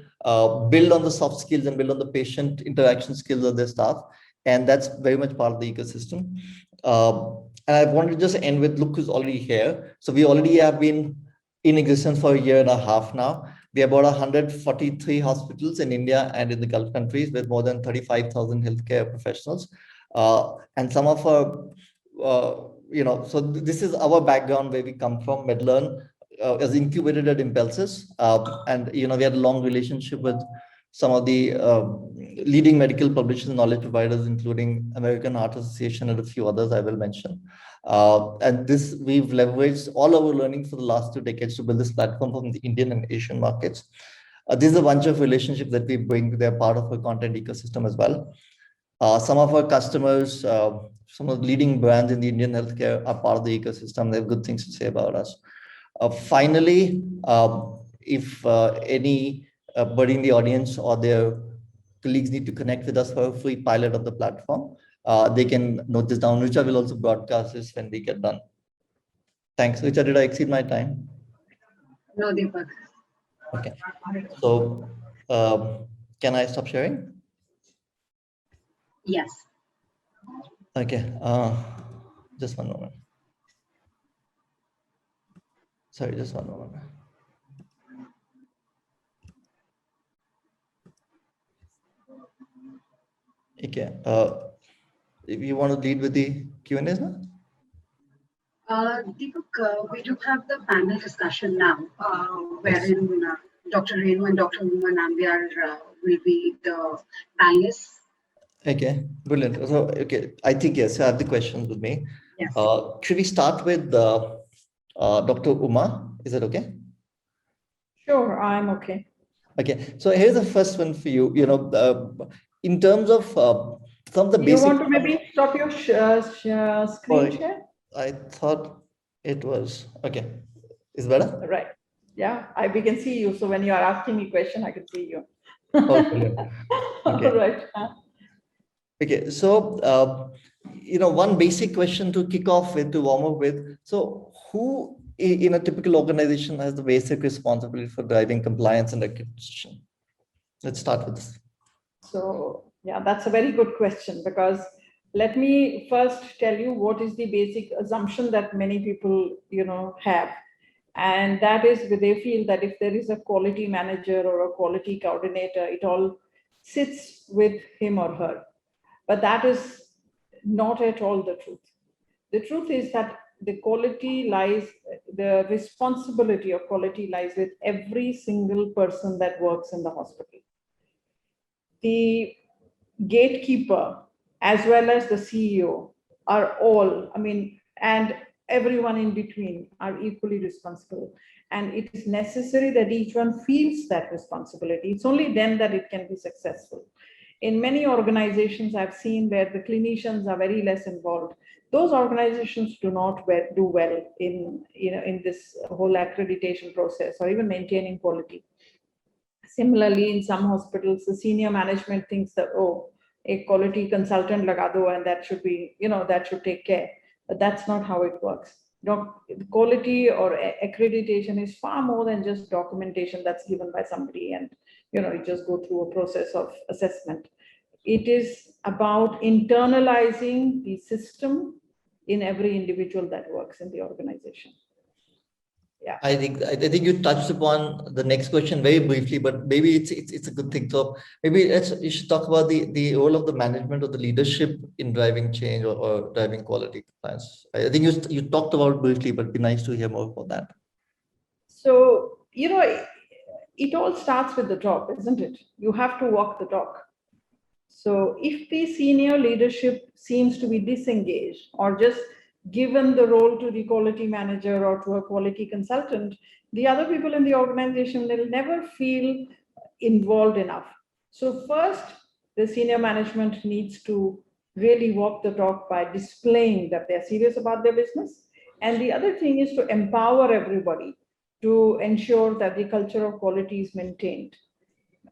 [SPEAKER 3] build on the soft skills and build on the patient interaction skills of their staff. And that's very much part of the ecosystem. And I want to just end with Look who's already here. So we already have been in existence for a year and a half now. We have about 143 hospitals in India and in the Gulf countries with more than 35,000 healthcare professionals. And some of our, so this is our background where we come from. MedLearn is incubated at Impulses. And, we had a long relationship with some of the leading medical publishers and knowledge providers, including American Heart Association and a few others I will mention. And we've leveraged all our learning for the last 2 decades to build this platform from the Indian and Asian markets. This is a bunch of relationships that we bring. They're part of our content ecosystem as well. Some of our customers, some of the leading brands in the Indian healthcare are part of the ecosystem. They have good things to say about us. Finally, if anybody in the audience or their colleagues need to connect with us for a free pilot of the platform, they can note this down. Richa will also broadcast this when we get done. Thanks. Richa, did I exceed my time?
[SPEAKER 2] No, Deepak.
[SPEAKER 3] Okay. So can I stop sharing?
[SPEAKER 2] Yes.
[SPEAKER 3] Okay. Just one moment. Sorry, just one moment. Okay. If you want to lead with the Q&As now?
[SPEAKER 2] Deepak, we do have the panel discussion now, wherein Dr. Renu and Dr. Uma Nambiar will be the panelists.
[SPEAKER 3] Okay, brilliant. So, okay, I think, yes, I have the questions with me.
[SPEAKER 2] Yes.
[SPEAKER 3] Should we start with Dr. Uma? Is that okay?
[SPEAKER 4] Sure, I'm okay.
[SPEAKER 3] Okay, so here's the first one for you. In terms of some of the basic.
[SPEAKER 4] You want to maybe stop your screen share?
[SPEAKER 3] I thought it was okay. Is better?
[SPEAKER 4] Right. Yeah, we can see you. So when you are asking me question, I can see you.
[SPEAKER 3] Oh, brilliant. Okay.
[SPEAKER 4] Right.
[SPEAKER 3] Okay, so one basic question to kick off with, to warm up with. So, who in a typical organization has the basic responsibility for driving compliance and accreditation? Let's start with this.
[SPEAKER 4] So, yeah, that's a very good question, because let me first tell you what is the basic assumption that many people, have. And that is, they feel that if there is a quality manager or a quality coordinator, it all sits with him or her. But that is not at all the truth. The truth is that the responsibility of quality lies with every single person that works in the hospital. The gatekeeper, as well as the CEO, are all, and everyone in between are equally responsible. And it is necessary that each one feels that responsibility. It's only then that it can be successful. In many organizations I've seen where the clinicians are very less involved, those organizations do not do well in this whole accreditation process or even maintaining quality. Similarly, in some hospitals, the senior management thinks that, a quality consultant laga do, and that should be, that should take care. But that's not how it works. Quality or accreditation is far more than just documentation that's given by somebody and, you just go through a process of assessment. It is about internalizing the system in every individual that works in the organization. Yeah.
[SPEAKER 3] I think you touched upon the next question very briefly, but maybe it's a good thing. So maybe you should talk about the role of the management or the leadership in driving change or driving quality compliance. I think you talked about it briefly, but it'd be nice to hear more about that.
[SPEAKER 4] So, it all starts with the talk, isn't it? You have to walk the talk. So if the senior leadership seems to be disengaged or just given the role to the quality manager or to a quality consultant, the other people in the organization will never feel involved enough. So first, the senior management needs to really walk the talk by displaying that they're serious about their business. And the other thing is to empower everybody to ensure that the culture of quality is maintained.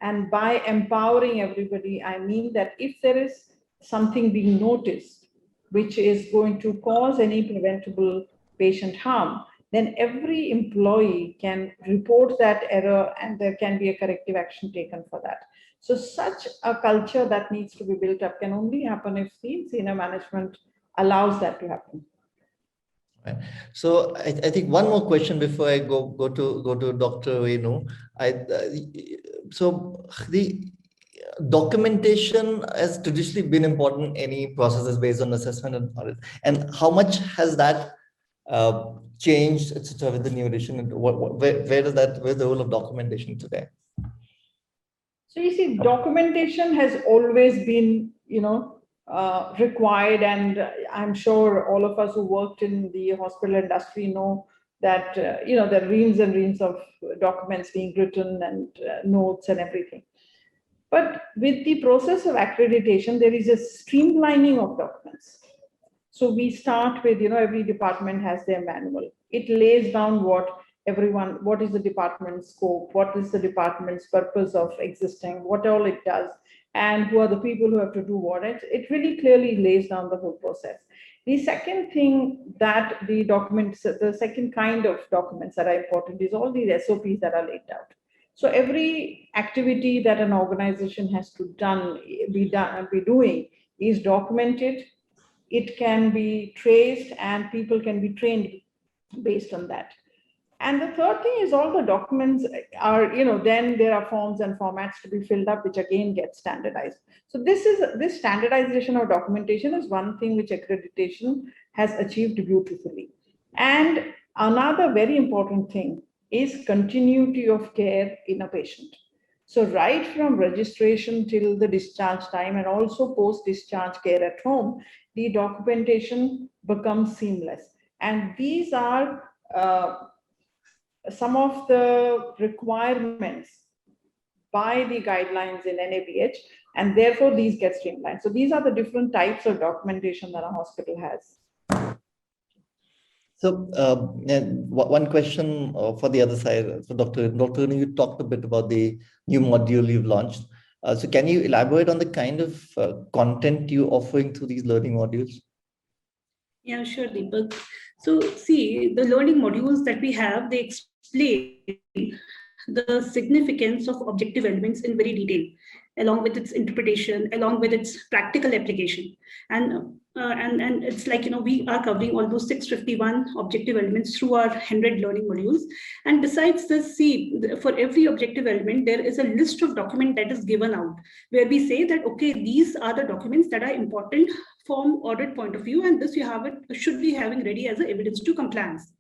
[SPEAKER 4] And by empowering everybody, I mean that if there is something being noticed, which is going to cause any preventable patient harm, then every employee can report that error and there can be a corrective action taken for that. So such a culture that needs to be built up can only happen if the senior management allows that to happen.
[SPEAKER 3] Right. So I think one more question before I go to Dr. Venu. So the documentation has traditionally been important in any processes based on assessment and audit. And how much has that changed, etc., with the new edition? And where's the role of documentation today?
[SPEAKER 4] So you see, documentation has always been, required, and I'm sure all of us who worked in the hospital industry know that, there are reams and reams of documents being written and notes and everything. But with the process of accreditation, there is a streamlining of documents. So we start with, every department has their manual. It lays down what is the department's scope, what is the department's purpose of existing, what all it does, and who are the people who have to do what. It really clearly lays down the whole process. The second thing that the second kind of documents that are important is all these SOPs that are laid out. So every activity that an organization has to be doing is documented. It can be traced and people can be trained based on that. And the third thing is all the documents are, then there are forms and formats to be filled up, which again get standardized. So this standardization of documentation is one thing which accreditation has achieved beautifully. And another very important thing is continuity of care in a patient. So right from registration till the discharge time and also post-discharge care at home, the documentation becomes seamless. And these are some of the requirements by the guidelines in NABH, and therefore these get streamlined. So these are the different types of documentation that a hospital has.
[SPEAKER 3] So one question for the other side, so Dr. You talked a bit about the new module you've launched. So can you elaborate on the kind of content you're offering through these learning modules?
[SPEAKER 1] Yeah, sure, Deepak. So see, the learning modules that we have, they explain the significance of objective elements in very detail, along with its interpretation, along with its practical application. And it's like, we are covering almost 651 objective elements through our 100 learning modules. And besides this, see, for every objective element, there is a list of documents that is given out, where we say that, okay, these are the documents that are important from audit point of view, and this should be having ready as an evidence to compliance.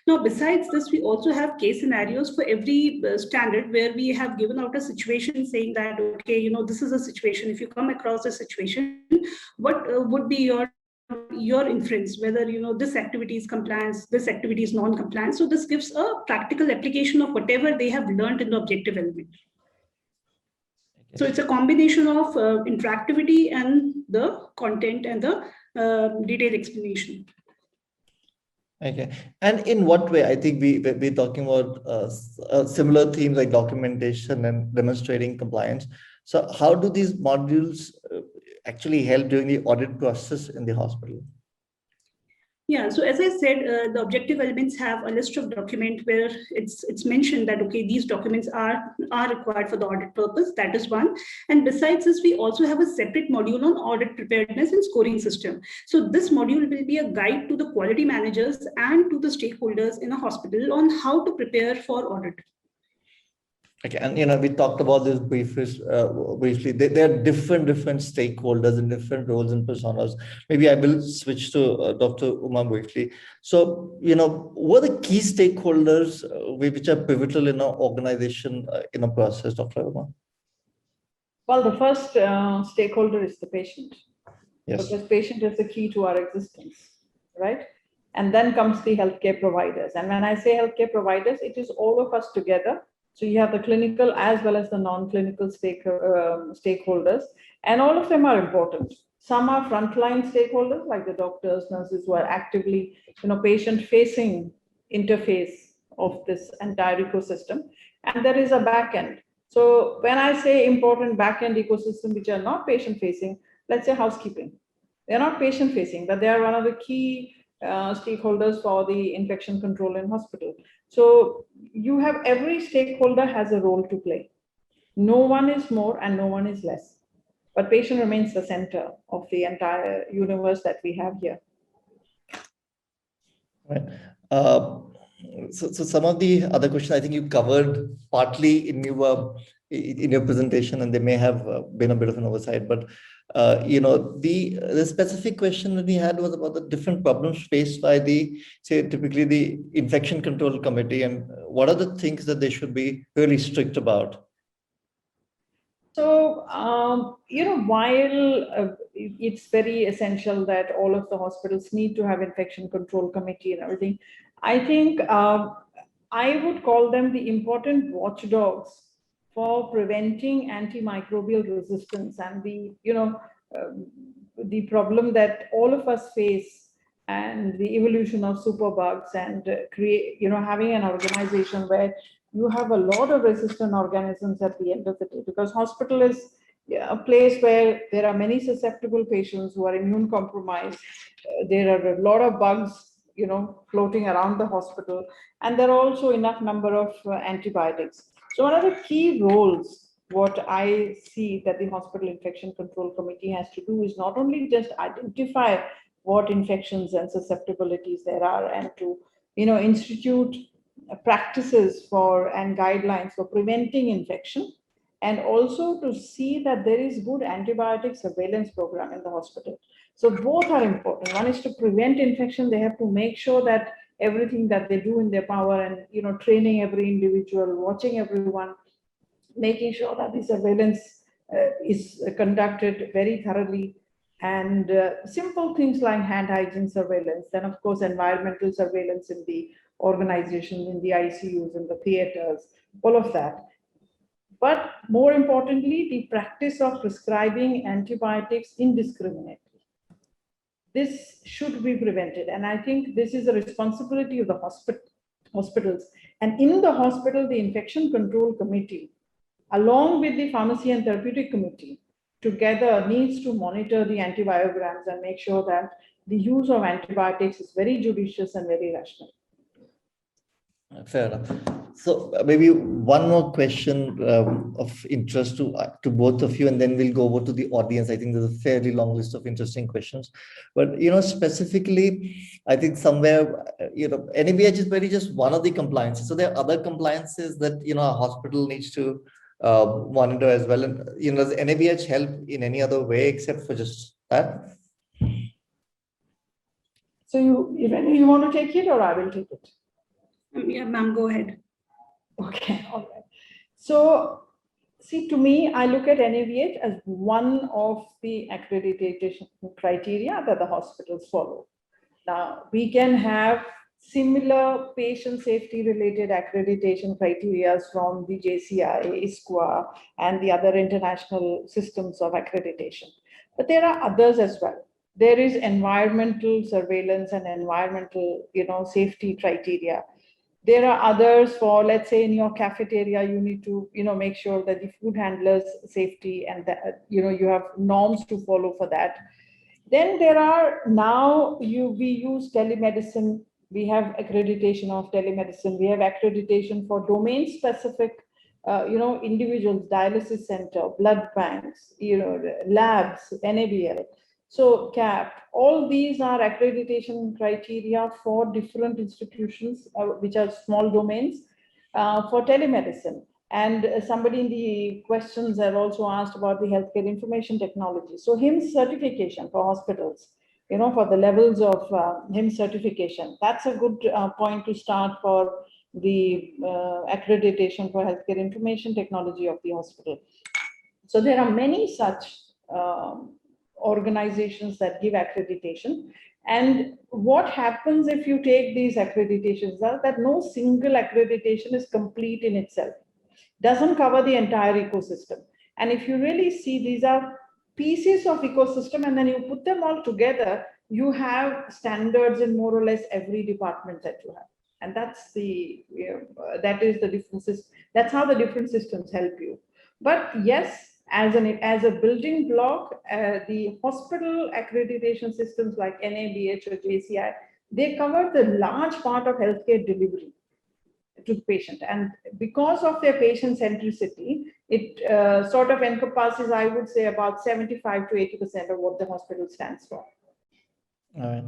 [SPEAKER 1] Now, besides this, we also have case scenarios for every standard, where we have given out a situation saying that, okay, this is a situation. If you come across a situation, what would be your inference, whether, this activity is compliance, this activity is non-compliance. So this gives a practical application of whatever they have learned in the objective element. So it's a combination of interactivity and the content and the detailed explanation.
[SPEAKER 3] Okay, and in what way? I think we're talking about similar themes like documentation and demonstrating compliance. So how do these modules actually help during the audit process in the hospital?
[SPEAKER 1] Yeah, so as I said, the objective elements have a list of documents where it's mentioned that, okay, these documents are required for the audit purpose. That is one. And besides this, we also have a separate module on audit preparedness and scoring system. So this module will be a guide to the quality managers and to the stakeholders in a hospital on how to prepare for audit.
[SPEAKER 3] Okay, and we talked about this briefly. There are different stakeholders and different roles and personas. Maybe I will switch to Dr. Uma briefly. So, what are the key stakeholders which are pivotal in our organization in a process, Dr. Uma?
[SPEAKER 4] Well, the first stakeholder is the patient.
[SPEAKER 3] Yes.
[SPEAKER 4] Because patient is the key to our existence, right? And then comes the healthcare providers. And when I say healthcare providers, it is all of us together. So you have the clinical as well as the non-clinical stakeholders, and all of them are important. Some are frontline stakeholders, like the doctors, nurses, who are actively, patient-facing interface of this entire ecosystem. And there is a back end. So when I say important back end ecosystem, which are not patient-facing, let's say housekeeping. They're not patient-facing, but they are one of the key stakeholders for the infection control in hospital. So you have every stakeholder has a role to play. No one is more and no one is less, but patient remains the center of the entire universe that we have here.
[SPEAKER 3] Right. So some of the other questions I think you covered partly in your presentation, and they may have been a bit of an oversight. But the specific question that we had was about the different problems faced by typically the infection control committee, and what are the things that they should be really strict about.
[SPEAKER 4] So, while it's very essential that all of the hospitals need to have infection control committee and everything, I think I would call them the important watchdogs for preventing antimicrobial resistance and the problem that all of us face and the evolution of superbugs and having an organization where you have a lot of resistant organisms at the end of the day, because hospital is a place where there are many susceptible patients who are immune compromised. There are a lot of bugs, floating around the hospital, and there are also enough number of antibiotics. So one of the key roles, what I see that the hospital infection control committee has to do is not only just identify what infections and susceptibilities there are, and to, institute practices and guidelines for preventing infection, and also to see that there is good antibiotic surveillance program in the hospital. So both are important. One is to prevent infection. They have to make sure that everything that they do in their power, and training every individual, watching everyone, making sure that the surveillance is conducted very thoroughly, and simple things like hand hygiene surveillance, then of course environmental surveillance in the organization, in the ICUs, in the theaters, all of that. But more importantly, the practice of prescribing antibiotics indiscriminately. This should be prevented. And I think this is a responsibility of the hospitals. And in the hospital, the infection control committee, along with the pharmacy and therapeutic committee, together needs to monitor the antibiograms and make sure that the use of antibiotics is very judicious and very rational.
[SPEAKER 3] Fair enough. So maybe one more question of interest to both of you, and then we'll go over to the audience. I think there's a fairly long list of interesting questions, but specifically, I think somewhere NABH is very just one of the compliances. So there are other compliances that a hospital needs to monitor as well. And does NABH help in any other way except for just that?
[SPEAKER 4] So you want to take it, or I will take it?
[SPEAKER 1] Yeah, ma'am, go ahead.
[SPEAKER 4] Okay, all right. So, see, to me, I look at NABH as one of the accreditation criteria that the hospitals follow. Now, we can have similar patient safety related accreditation criteria from the JCI, ISQA, and the other international systems of accreditation. But there are others as well. There is environmental surveillance and environmental, safety criteria. There are others for, let's say, in your cafeteria, you need to, make sure that the food handlers' safety and that, you have norms to follow for that. Then there are now we use telemedicine. We have accreditation of telemedicine. We have accreditation for domain-specific, individuals, dialysis center, blood banks, labs, NABL. So CAP, all these are accreditation criteria for different institutions, which are small domains, for telemedicine. And somebody in the questions have also asked about the healthcare information technology. So HIMSS certification for hospitals, for the levels of HIMSS certification. That's a good point to start for the accreditation for healthcare information technology of the hospital. So there are many such organizations that give accreditation. And what happens if you take these accreditations are that no single accreditation is complete in itself, doesn't cover the entire ecosystem. And if you really see, these are pieces of ecosystem, and then you put them all together, you have standards in more or less every department that you have. And that's that is the differences. That's how the different systems help you. But yes, as a building block, the hospital accreditation systems like NABH or JCI, they cover the large part of healthcare delivery to the patient. And because of their patient centricity, it sort of encompasses, I would say, about 75 to 80% of what the hospital stands for.
[SPEAKER 3] All right.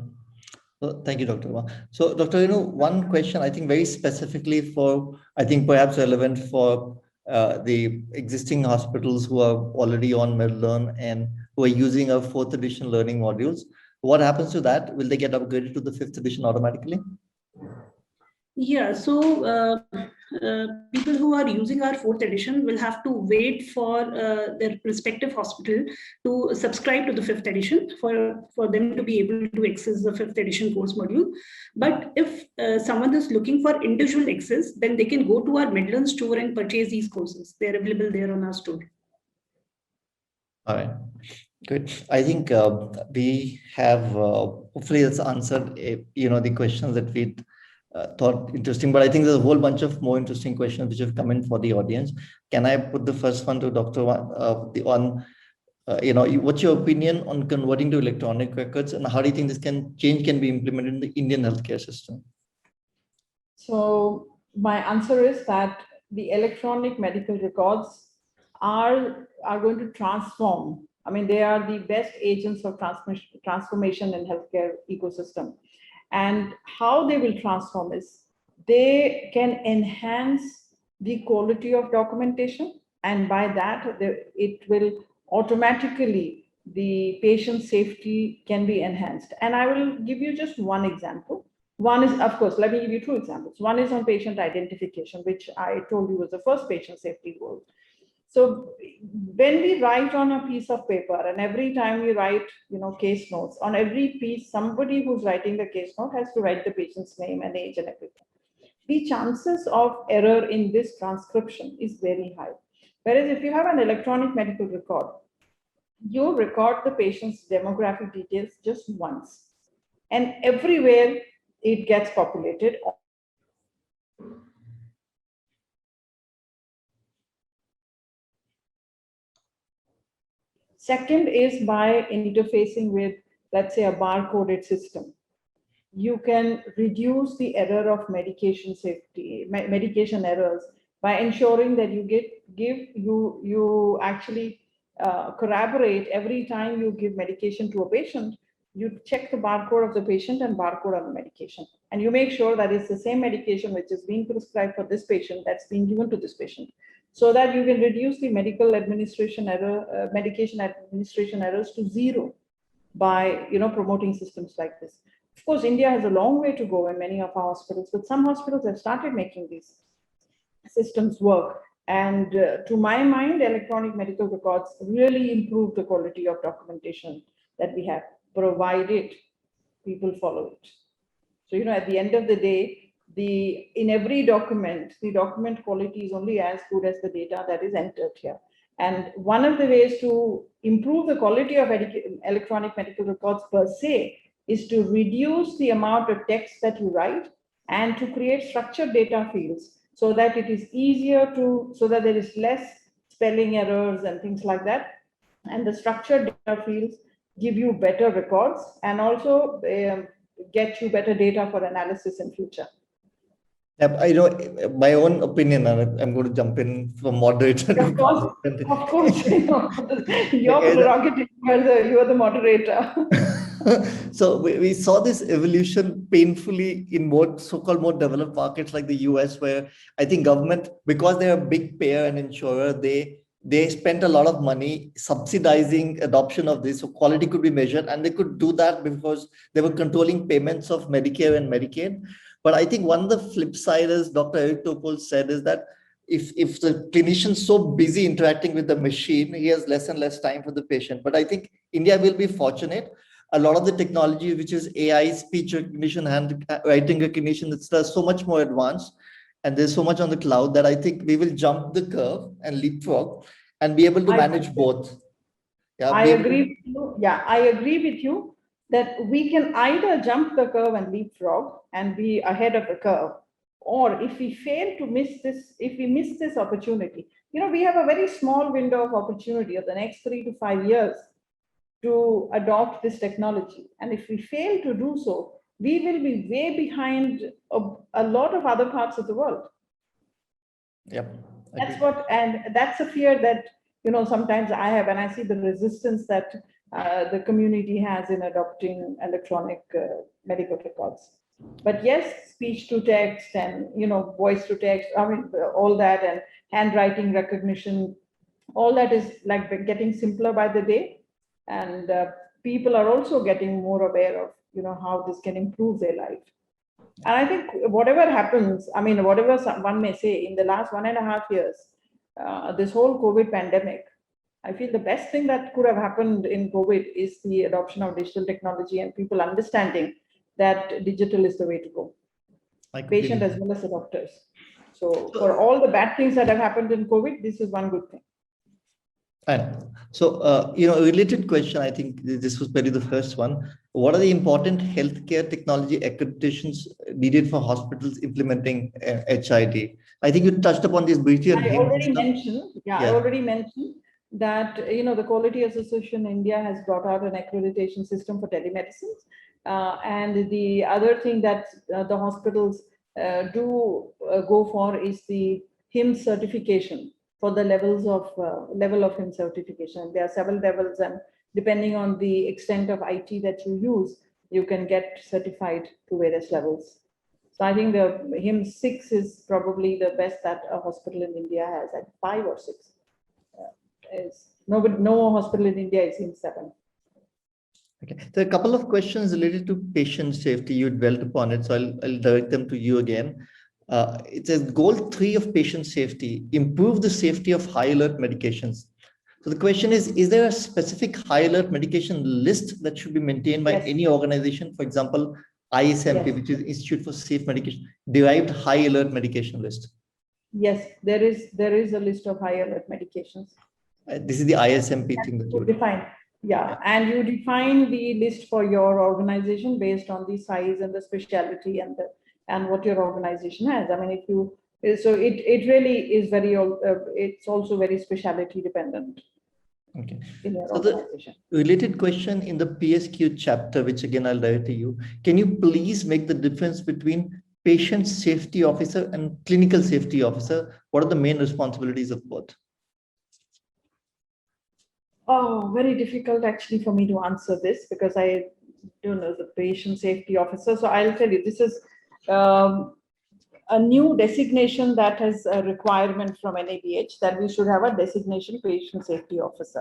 [SPEAKER 3] So thank you, Dr. Uma. So, Dr. One question I think very specifically for, I think perhaps relevant for the existing hospitals who are already on MedLearn and who are using our 4th edition learning modules. What happens to that? Will they get upgraded to the 5th edition automatically?
[SPEAKER 1] Yeah, so people who are using our 4th edition will have to wait for their respective hospital to subscribe to the 5th edition for them to be able to access the 5th edition course module. But if someone is looking for individual access, then they can go to our MedLearn store and purchase these courses. They're available there on our store.
[SPEAKER 3] All right, good. I think we have hopefully that's answered the questions that we thought interesting, but I think there's a whole bunch of more interesting questions which have come in for the audience. Can I put the first one to Dr. What's your opinion on converting to electronic records, and how do you think this can be implemented in the Indian healthcare system?
[SPEAKER 4] So my answer is that the electronic medical records are going to transform. I mean, they are the best agents of transformation in healthcare ecosystem. And how they will transform is they can enhance the quality of documentation, and by that it will automatically, the patient safety can be enhanced. And I will give you just one example. One is, of course, let me give you 2 examples. One is on patient identification, which I told you was the first patient safety goal. So when we write on a piece of paper, and every time we write, case notes, on every piece, somebody who's writing the case note has to write the patient's name and age and everything. The chances of error in this transcription is very high. Whereas if you have an electronic medical record, you record the patient's demographic details just once, and everywhere it gets populated. Second is by interfacing with, let's say, a barcoded system. You can reduce the error of medication safety, medication errors, by ensuring that you actually corroborate every time you give medication to a patient. You check the barcode of the patient and barcode on the medication, and you make sure that it's the same medication which is being prescribed for this patient that's being given to this patient, so that you can reduce the medication administration errors to zero by promoting systems like this. Of course, India has a long way to go in many of our hospitals, but some hospitals have started making these systems work. And to my mind, electronic medical records really improve the quality of documentation that we have, provided people follow it. So, at the end of the day, in every document, the document quality is only as good as the data that is entered here. And one of the ways to improve the quality of electronic medical records per se is to reduce the amount of text that you write and to create structured data fields, so that it is easier so that there is less spelling errors and things like that. And the structured data fields give you better records and also get you better data for analysis in future.
[SPEAKER 3] I know my own opinion, and I'm going to jump in from moderator.
[SPEAKER 4] Of course, your prerogative, you are the moderator.
[SPEAKER 3] So we saw this evolution painfully in more so-called more developed markets like the US, where I think government, because they're a big payer and insurer, they spent a lot of money subsidizing adoption of this, so quality could be measured, and they could do that because they were controlling payments of Medicare and Medicaid. But I think one of the flip side, as Dr. Eric Topol said, is that if the clinician's so busy interacting with the machine, he has less and less time for the patient. But I think India will be fortunate. A lot of the technology, which is AI, speech recognition, handwriting recognition, it's so much more advanced, and there's so much on the cloud that I think we will jump the curve and leapfrog and be able to manage both. Yeah,
[SPEAKER 4] I agree with you. Yeah, I agree with you that we can either jump the curve and leapfrog and be ahead of the curve, or if we fail to miss this opportunity, we have a very small window of opportunity of the next 3 to 5 years to adopt this technology. And if we fail to do so, we will be way behind a lot of other parts of the world.
[SPEAKER 3] Yep.
[SPEAKER 4] That's a fear that, sometimes I have, and I see the resistance that the community has in adopting electronic medical records. But yes, speech to text and voice to text, I mean all that, and handwriting recognition, all that is like getting simpler by the day, and people are also getting more aware of how this can improve their life. And I think whatever happens, I mean whatever one may say, in the last 1.5 years, this whole COVID pandemic, I feel the best thing that could have happened in COVID is the adoption of digital technology and people understanding that digital is the way to go, patient as well as the doctors. So for all the bad things that have happened in COVID, this is one good thing.
[SPEAKER 3] And so, a related question, I think this was probably the first one. What are the important healthcare technology accreditations needed for hospitals implementing HID? I think you touched upon this briefly.
[SPEAKER 4] I already mentioned that, the Quality Association India has brought out an accreditation system for telemedicine. And the other thing that the hospitals do go for is the HIMSS certification for the level of HIMSS certification. There are several levels, and depending on the extent of IT that you use, you can get certified to various levels. So I think the HIMSS 6 is probably the best that a hospital in India has, at 5 or 6. No hospital in India is HIMSS 7.
[SPEAKER 3] Okay, there are a couple of questions related to patient safety. You dwelt upon it, so I'll direct them to you again. It says goal 3 of patient safety, improve the safety of high alert medications. So the question is there a specific high alert medication list that should be maintained by any organization? For example, ISMP, which is Institute for Safe Medication, derived high alert medication list.
[SPEAKER 4] Yes, there is a list of high alert medications.
[SPEAKER 3] This is the ISMP thing that you
[SPEAKER 4] define. Yeah, and you define the list for your organization based on the size and the specialty and what your organization has. I mean, so it really is very, it's also very specialty dependent.
[SPEAKER 3] Okay.
[SPEAKER 4] In your
[SPEAKER 3] so
[SPEAKER 4] organization.
[SPEAKER 3] The related question in the PSQ chapter, which again I'll direct to you, can you please make the difference between patient safety officer and clinical safety officer? What are the main responsibilities of both?
[SPEAKER 4] Oh, very difficult actually for me to answer this because I don't know the patient safety officer. So I'll tell you, this is a new designation that has a requirement from NABH that we should have a designation patient safety officer.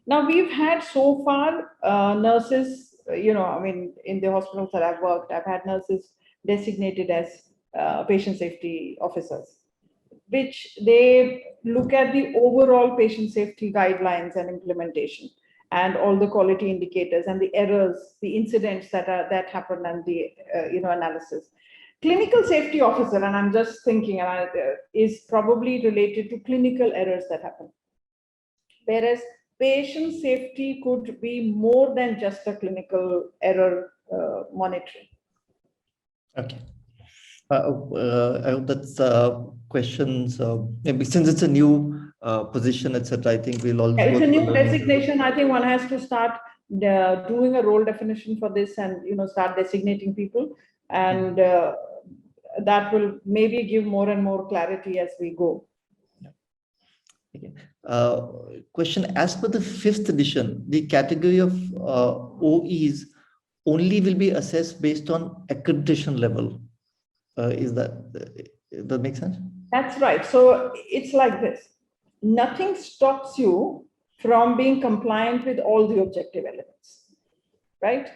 [SPEAKER 4] Now we've had so far nurses, I mean, in the hospitals that I've worked, I've had nurses designated as patient safety officers, which they look at the overall patient safety guidelines and implementation and all the quality indicators and the errors, the incidents that happen and the analysis. Clinical safety officer, and I'm just thinking, is probably related to clinical errors that happen. Whereas patient safety could be more than just a clinical error monitoring.
[SPEAKER 3] Okay. I hope that's questions. Maybe since it's a new position, etc. I think we'll all.
[SPEAKER 4] It's a new designation. I think one has to start doing a role definition for this, and start designating people, and that will maybe give more and more clarity as we go.
[SPEAKER 3] Okay. Question: as per the 5th edition, the category of OEs only will be assessed based on accreditation level. Does that make sense?
[SPEAKER 4] That's right. So it's like this. Nothing stops you from being compliant with all the objective elements, right?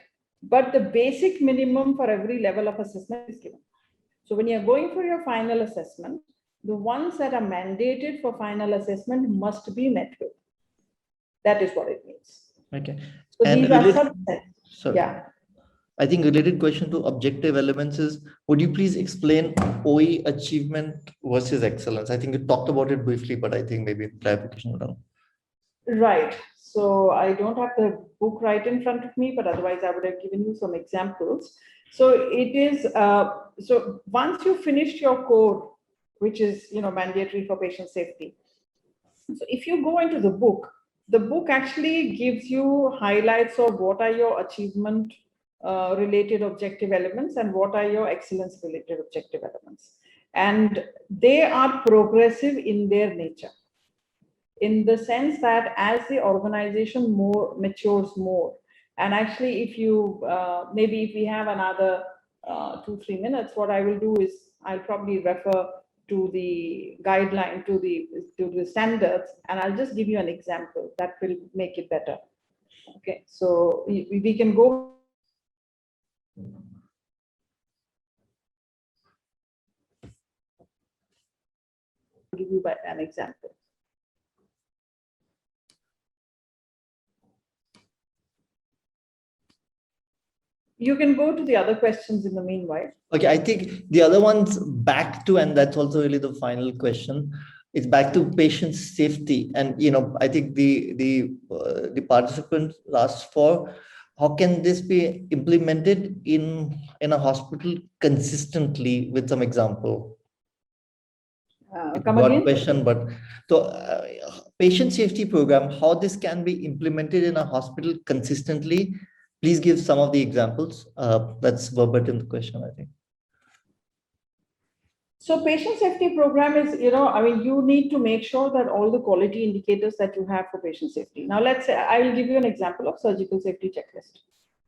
[SPEAKER 4] But the basic minimum for every level of assessment is given. So when you're going for your final assessment, the ones that are mandated for final assessment must be met with. That is what it means.
[SPEAKER 3] Okay.
[SPEAKER 4] So and these are subsets.
[SPEAKER 3] Sorry. Yeah. I think related question to objective elements is, would you please explain OE achievement versus excellence? I think you talked about it briefly, but I think maybe clarification around.
[SPEAKER 4] Right. So I don't have the book right in front of me, but otherwise I would have given you some examples. So it is, so once you finished your core, which is, mandatory for patient safety. So if you go into the book actually gives you highlights of what are your achievement related objective elements and what are your excellence related objective elements. And they are progressive in their nature. in the sense that as the organization matures more, and actually if you, maybe if we have another 2-3 minutes, what I will do is I'll probably refer to the guideline, to the standards, and I'll just give you an example that will make it better. Okay, so we can go. Give you an example. You can go to the other questions in the meanwhile.
[SPEAKER 3] Okay, I think the other one's back to, and that's also really the final question. It's back to patient safety, and I think the participants asked for how can this be implemented in a hospital consistently with some example.
[SPEAKER 4] Come
[SPEAKER 3] Broad
[SPEAKER 4] again?
[SPEAKER 3] question, but so patient safety program, how this can be implemented in a hospital consistently. Please give some of the examples. That's verbatim the question, I think.
[SPEAKER 4] So patient safety program is, you need to make sure that all the quality indicators that you have for patient safety. Now, let's say I will give you an example of surgical safety checklist.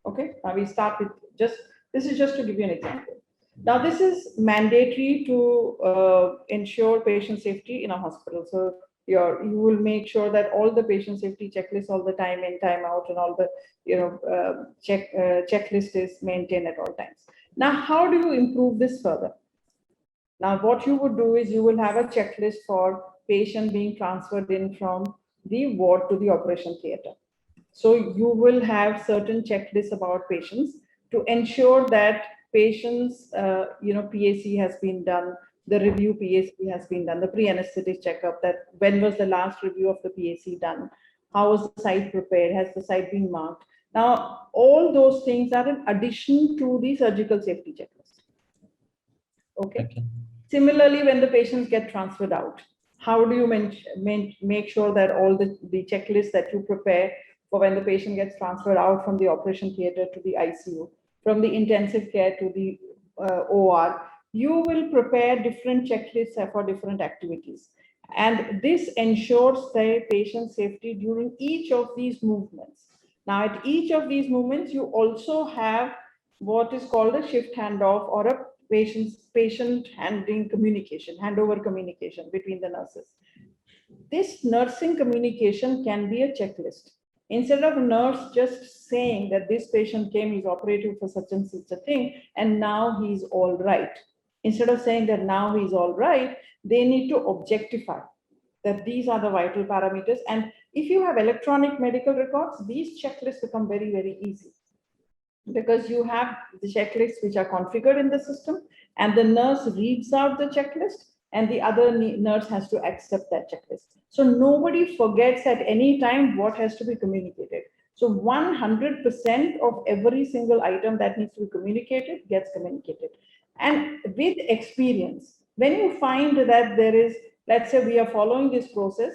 [SPEAKER 4] Okay, now we start with this is just to give you an example. Now, this is mandatory to ensure patient safety in a hospital. So you will make sure that all the patient safety checklists all the time in, time out, and all the checklist is maintained at all times. Now, how do you improve this further? Now, what you would do is you will have a checklist for patient being transferred in from the ward to the operation theater. So you will have certain checklists about patients to ensure that patients, PAC has been done, the review PAC has been done, the pre-anesthetic checkup, that when was the last review of the PAC done, how was the site prepared, has the site been marked. Now, all those things are in addition to the surgical safety checklist. Okay. Similarly, when the patients get transferred out, how do you make sure that all the checklists that you prepare for when the patient gets transferred out from the operation theater to the ICU, from the intensive care to the OR, you will prepare different checklists for different activities. And this ensures the patient safety during each of these movements. Now, at each of these movements, you also have what is called a shift handoff or a patient handling communication, handover communication between the nurses. This nursing communication can be a checklist. Instead of a nurse just saying that this patient came, he's operated for such and such a thing, and now he's all right. Instead of saying that now he's all right, they need to objectify that these are the vital parameters. And if you have electronic medical records, these checklists become very, very easy, because you have the checklists which are configured in the system, and the nurse reads out the checklist, and the other nurse has to accept that checklist. So nobody forgets at any time what has to be communicated. So 100% of every single item that needs to be communicated gets communicated. And with experience, when you find that there is, let's say we are following this process,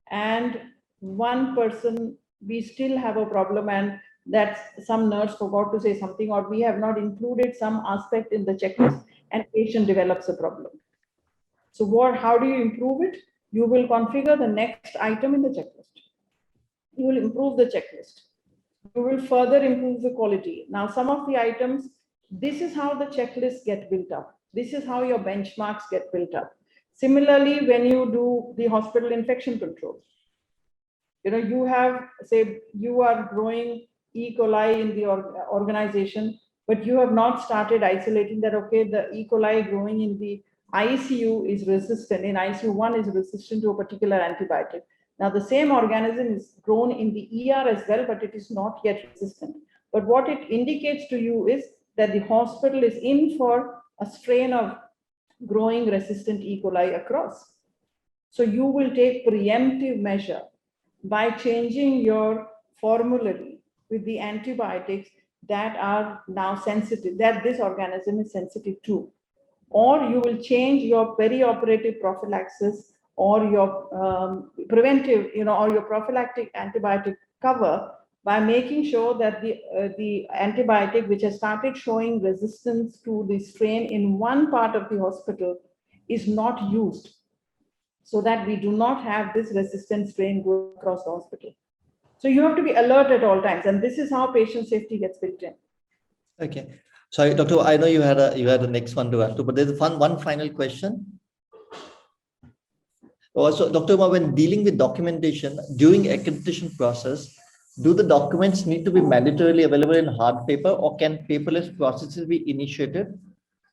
[SPEAKER 4] and one person, we still have a problem, and that some nurse forgot to say something, or we have not included some aspect in the checklist, and patient develops a problem. So how do you improve it? You will configure the next item in the checklist. You will improve the checklist. You will further improve the quality. Now, some of the items, this is how the checklists get built up. This is how your benchmarks get built up. Similarly, when you do the hospital infection control, you have, say, you are growing E. coli in the organization, but you have not started isolating that, okay, the E. coli growing in the ICU is resistant, in ICU 1 is resistant to a particular antibiotic. Now, the same organism is grown in the ER as well, but it is not yet resistant. But what it indicates to you is that the hospital is in for a strain of growing resistant E. coli across. So you will take preemptive measure by changing your formulary with the antibiotics that are now sensitive, that this organism is sensitive to. Or you will change your perioperative prophylaxis or your preventive, or your prophylactic antibiotic cover by making sure that the antibiotic which has started showing resistance to the strain in one part of the hospital is not used. so that we do not have this resistant strain going across the hospital. So you have to be alert at all times, and this is how patient safety gets built in.
[SPEAKER 3] Okay. Sorry, Doctor, I know you had a next one to answer, but there's one final question. Also, Dr. Uma, when dealing with documentation during accreditation process, do the documents need to be mandatorily available in hard paper, or can paperless processes be initiated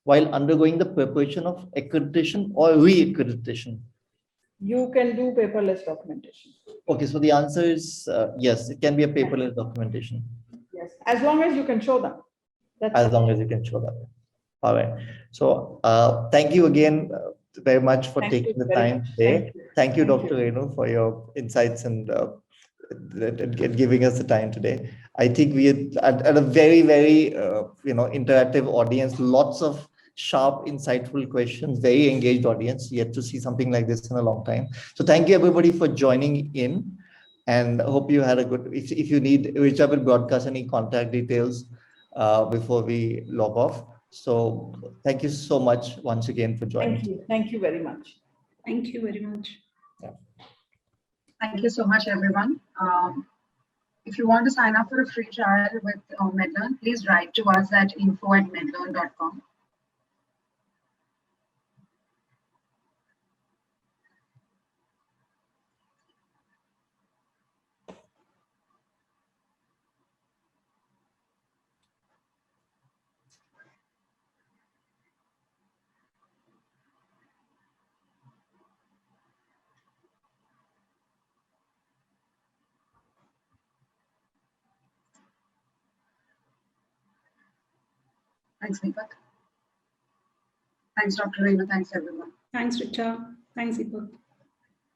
[SPEAKER 3] while undergoing the preparation of accreditation or re-accreditation?
[SPEAKER 4] You can do paperless documentation.
[SPEAKER 3] Okay, so the answer is yes, it can be a paperless documentation.
[SPEAKER 4] Yes, as long as you can show them. That's
[SPEAKER 3] As long as you can show that. All right. So thank you again very much for
[SPEAKER 4] Thank
[SPEAKER 3] taking
[SPEAKER 4] you
[SPEAKER 3] the
[SPEAKER 4] very
[SPEAKER 3] time
[SPEAKER 4] much.
[SPEAKER 3] today. Thank you,
[SPEAKER 4] Thank
[SPEAKER 3] Dr. Renu, for your insights and giving us the time today. I think we had a very, very interactive audience, lots of sharp, insightful questions, very engaged audience. Yet to see something like this in a long time. So thank you everybody for joining in, and hope you had a good. If you need, which I will broadcast any contact details before we log off. So thank you so much once again for joining.
[SPEAKER 4] Thank you. Thank you very much.
[SPEAKER 1] Thank you very much.
[SPEAKER 2] Thank you so much, everyone. If you want to sign up for a free trial with MedLearn, please write to us at info@medlearn.com. Thanks, Deepak. Thanks, Dr. Renu. Thanks, everyone.
[SPEAKER 1] Thanks, Richa. Thanks, Deepak.